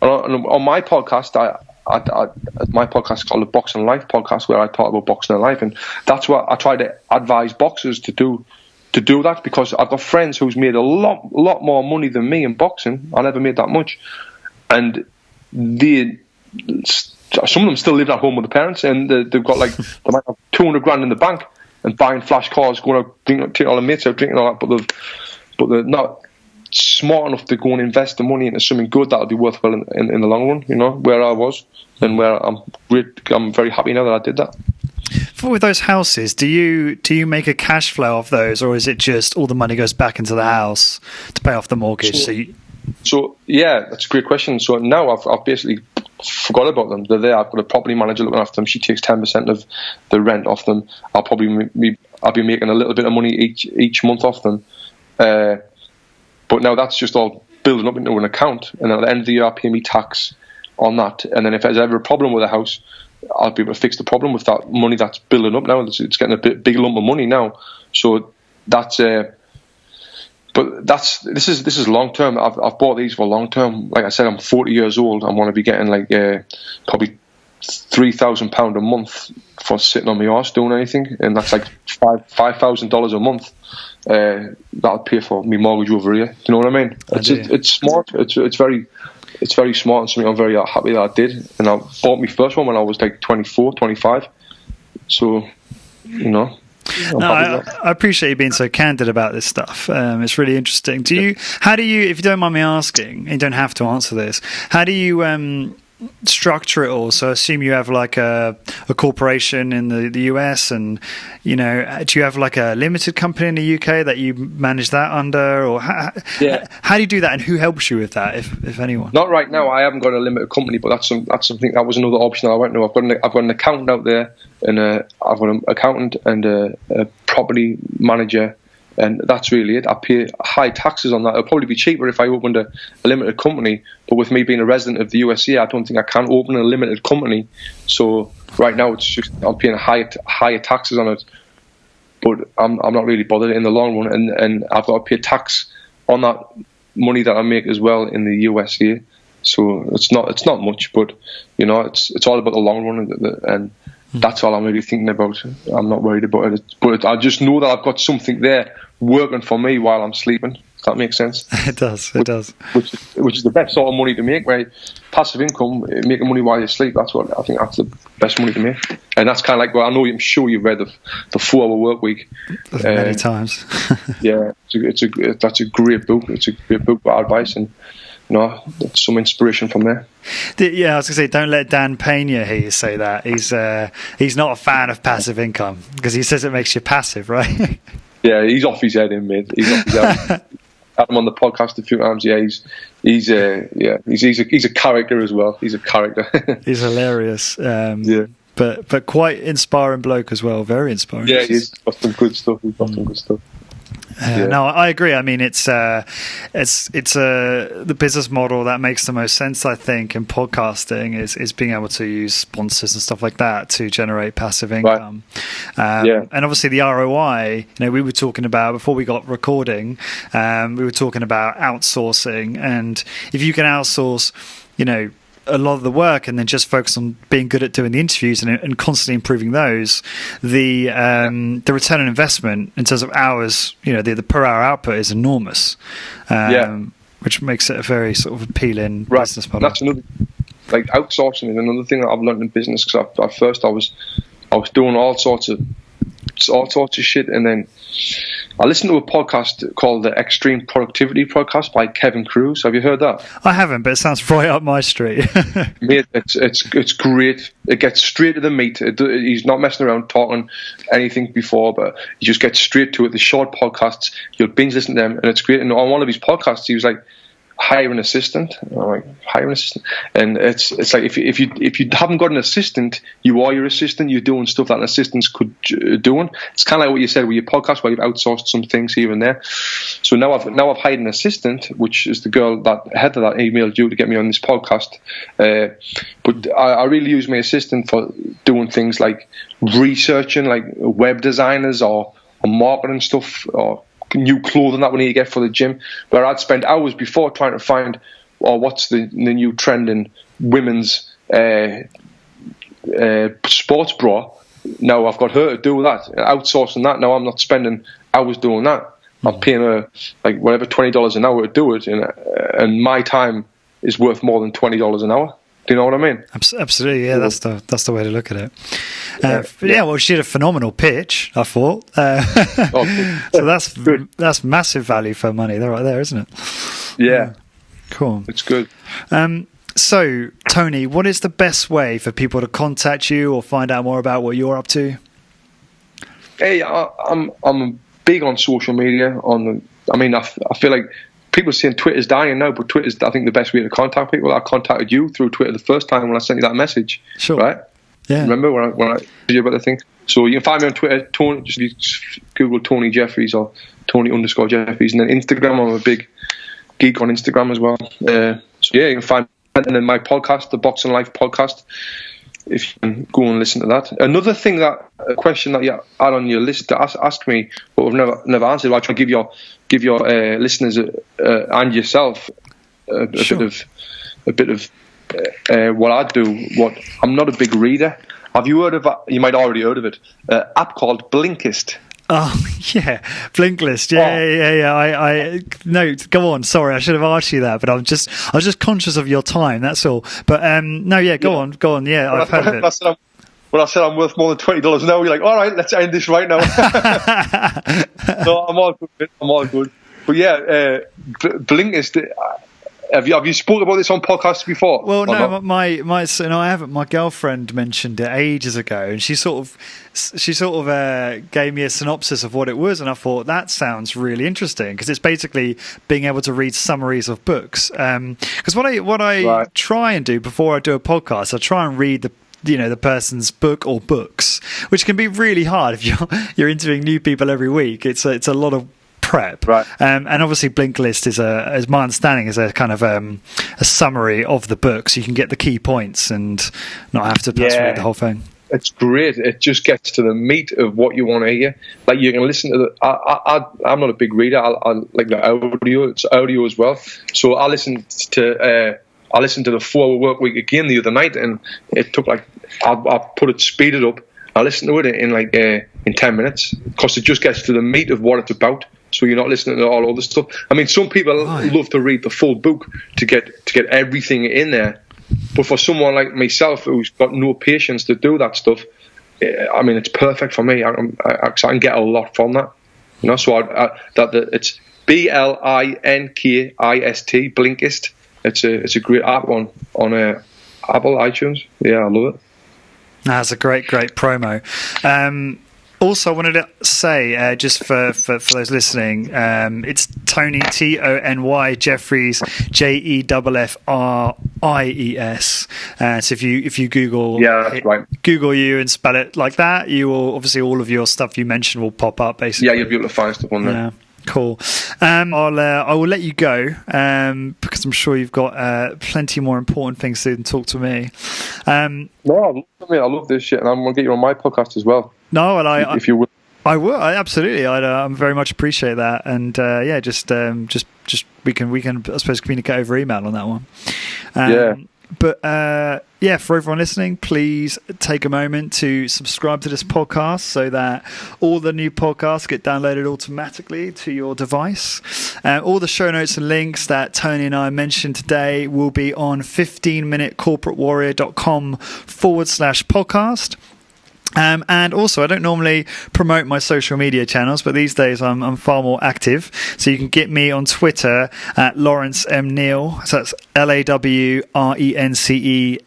And on my podcast, my podcast is called the Boxing Life podcast, where I talk about boxing and life, and that's what I try to advise boxers to do that, because I've got friends who's made a lot more money than me in boxing. I never made that much, and some of them still live at home with the parents, and they've got like they might have 200 grand in the bank and buying flash cars, going out, taking all the mates out, drinking all that, but they're not smart enough to go and invest the money into something good that'll be worthwhile in the long run. You know, where I was and where I'm very happy now that I did that. With those houses, do you make a cash flow of those, or is it just all the money goes back into the house to pay off the mortgage? So yeah, that's a great question. So now I've basically forgot about them. They're there. I've got a property manager looking after them. She takes 10% of the rent off them. I'll be making a little bit of money each month off them. But now that's just all building up into an account, and at the end of the year, I'll pay me tax on that. And then if there's ever a problem with a house, I'll be able to fix the problem with that money that's building up now. It's getting a big lump of money now. So that's. But this is long term. I've bought these for long term. Like I said, I'm 40 years old. I want to be getting like probably £3,000 a month for sitting on my arse doing anything, and that's like $5,000 a month. That'll pay for me mortgage over here. Do you know what I mean? It's smart. It's very smart, and something I'm very happy that I did. And I bought my first one when I was like 24, 25. So, you know. I appreciate you being so candid about this stuff. It's really interesting. How do you, if you don't mind me asking, and you don't have to answer this, how do you structure it all? So I assume you have like a corporation in the US, and do you have like a limited company in the UK that you manage that under, or how do you do that, and who helps you with that, if anyone? Not right now. I haven't got a limited company, but that's something that was another option that I went to. I've got an accountant out there, and I've got an accountant and a property manager. And that's really it. I pay high taxes on that. It'll probably be cheaper if I opened a limited company. But with me being a resident of the USA, I don't think I can open a limited company. So right now, it's just I'm paying higher taxes on it. But I'm not really bothered in the long run. And I've got to pay tax on that money that I make as well in the USA. So it's not much, but it's all about the long run, and that's all I'm really thinking about. I'm not worried about it. But I just know that I've got something there working for me while I'm sleeping. If that makes sense. It does. Which is the best sort of money to make, right? Passive income, making money while you sleep. That's what I think. That's the best money to make. And that's kind of like, I'm sure you've read the 4-Hour Work Week many times. Yeah, that's a great book. It's a great book with advice, and that's some inspiration from there. Yeah, I was going to say, don't let Dan Pena hear you say that. He's not a fan of passive income, because he says it makes you passive, right? Yeah, he's off his head, mate. He's off his head. Had him on the podcast a few times. Yeah, he's a character as well. He's a character. He's hilarious. But quite inspiring bloke as well. Very inspiring. Yeah, he's got some good stuff. No, I agree. I mean, it's the business model that makes the most sense, I think, in podcasting is being able to use sponsors and stuff like that to generate passive income. Right. And obviously the ROI, we were talking about before we got recording, we were talking about outsourcing, and if you can outsource, a lot of the work and then just focus on being good at doing the interviews and constantly improving those, the return on investment in terms of hours, the per hour output is enormous, which makes it a very sort of appealing business model. That's another, like, outsourcing is another thing that I've learned in business, because at first I was doing all sorts of shit, and then I listened to a podcast called the Extreme Productivity Podcast by Kevin Cruz. Have you heard that? I haven't, but it sounds right up my street. Mate, it's great. It gets straight to the meat. He's not messing around talking anything before, but he just gets straight to it. The short podcasts, you'll binge listen to them, and it's great. And on one of his podcasts, he was like, hire an assistant. I'm like, hire an assistant, and it's like if you haven't got an assistant, you are your assistant. You're doing stuff that an assistant could doing. It's kind of like what you said with your podcast, where you've outsourced some things here and there. So now I've hired an assistant, which is the girl that Heather that emailed you to get me on this podcast. But I really use my assistant for doing things like researching, like web designers or marketing stuff or new clothing that we need to get for the gym, where I'd spend hours before trying to find what's the new trend in women's sports bra. Now I've got her to do that, outsourcing that. Now I'm not spending hours doing that. I'm paying her like whatever $20 an hour to do it, and my time is worth more than $20 an hour. Do you know what I mean? Absolutely, yeah. That's the way to look at it. Well, she had a phenomenal pitch, I thought. So that's massive value for money. They're right there, isn't it? Yeah. Cool. It's good. So, Tony, what is the best way for people to contact you or find out more about what you're up to? Hey, I'm big on social media. I feel like people are saying Twitter's dying now, but Twitter's, I think, the best way to contact people. I contacted you through Twitter the first time when I sent you that message. Sure. Right? Yeah. Remember when I told you about the thing? So you can find me on Twitter, Tony. Just Google Tony Jeffries or Tony_Jeffries, and then Instagram. I'm a big geek on Instagram as well. So yeah, you can find me, and then my podcast, the Boxing Life podcast. If you can go and listen to that. Another thing a question that you had on your list to ask me, but we've never answered. I try to give your listeners and yourself a bit of what I do. I'm not a big reader. Have you heard of? You might already heard of it. An app called Blinkist. Oh yeah, Blinkist. Yeah. No, go on. Sorry, I should have asked you that, but I was just conscious of your time. That's all. But no, yeah, go on. Yeah, I've heard of it. When I said I'm worth more than $20 an hour, you're like, all right, let's end this right now. No, I'm all good. But yeah, Blinkist. Have you spoken about this on podcasts before? Well, no, I haven't. My girlfriend mentioned it ages ago, and she sort of gave me a synopsis of what it was, and I thought that sounds really interesting because it's basically being able to read summaries of books. Because what I try and do before I do a podcast, I try and read the person's book or books, which can be really hard if you're interviewing new people every week. It's a lot of prep, right? And obviously Blinkist as my understanding, is a kind of a summary of the book, so you can get the key points and not have to read the whole thing. It's great. It just gets to the meat of what you want to hear. Like you can listen to I'm not a big reader. I like the audio. It's audio as well. So I listened to the 4-hour work week again the other night, and it took I put it speeded up. I listened to it in 10 minutes because it just gets to the meat of what it's about. So you're not listening to all other stuff. I mean, some people love to read the full book to get everything in there. But for someone like myself who's got no patience to do that stuff, I mean, it's perfect for me. I can get a lot from that. So it's Blinkist, Blinkist. It's a great app on Apple iTunes. Yeah, I love it. That's a great promo. Also, I wanted to say, just for those listening, it's Tony, Tony Jeffries, Jeffries. So if you Google, that's right. Google you and spell it like that, you will obviously all of your stuff you mentioned will pop up. Basically, yeah, you'll be able to find stuff on there. Yeah. Cool. I will let you go because I'm sure you've got plenty more important things to talk to me. No, I love this shit, and I'm gonna get you on my podcast as well. No, and if you would, I will. Absolutely. I very much appreciate that, and just we can I suppose communicate over email on that one. But for everyone listening, please take a moment to subscribe to this podcast so that all the new podcasts get downloaded automatically to your device. All the show notes and links that Tony and I mentioned today will be on 15minutecorporatewarrior.com/podcast. And also, I don't normally promote my social media channels, but these days I'm far more active. So you can get me on Twitter at Lawrence M. Neal. So that's LAWRENCE,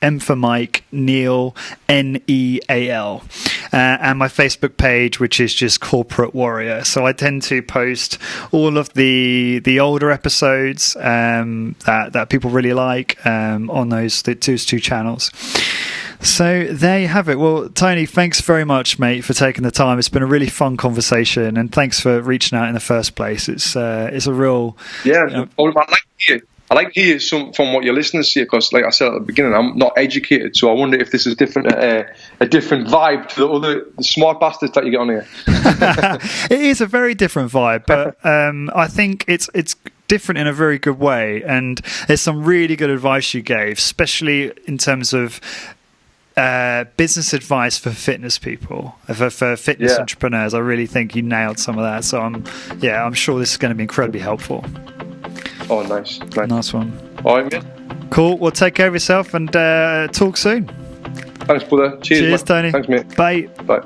M for Mike, Neal, NEAL. And my Facebook page, which is just Corporate Warrior. So I tend to post all of the older episodes that people really like on those two channels. So there you have it. Well, Tony, thanks very much, mate, for taking the time. It's been a really fun conversation, and thanks for reaching out in the first place. It's a real... Yeah, I like to hear some from what your listeners say, because, like I said at the beginning, I'm not educated, so I wonder if this is different, a different vibe to the smart bastards that you get on here. It is a very different vibe, but I think it's different in a very good way, and there's some really good advice you gave, especially in terms of business advice for fitness people, for fitness entrepreneurs. I really think you nailed some of that. So I'm sure this is going to be incredibly helpful. Oh, nice one. All right, mate. Cool. Well, take care of yourself and talk soon. Thanks, brother. Cheers, Tony. Thanks, mate. Bye. Bye.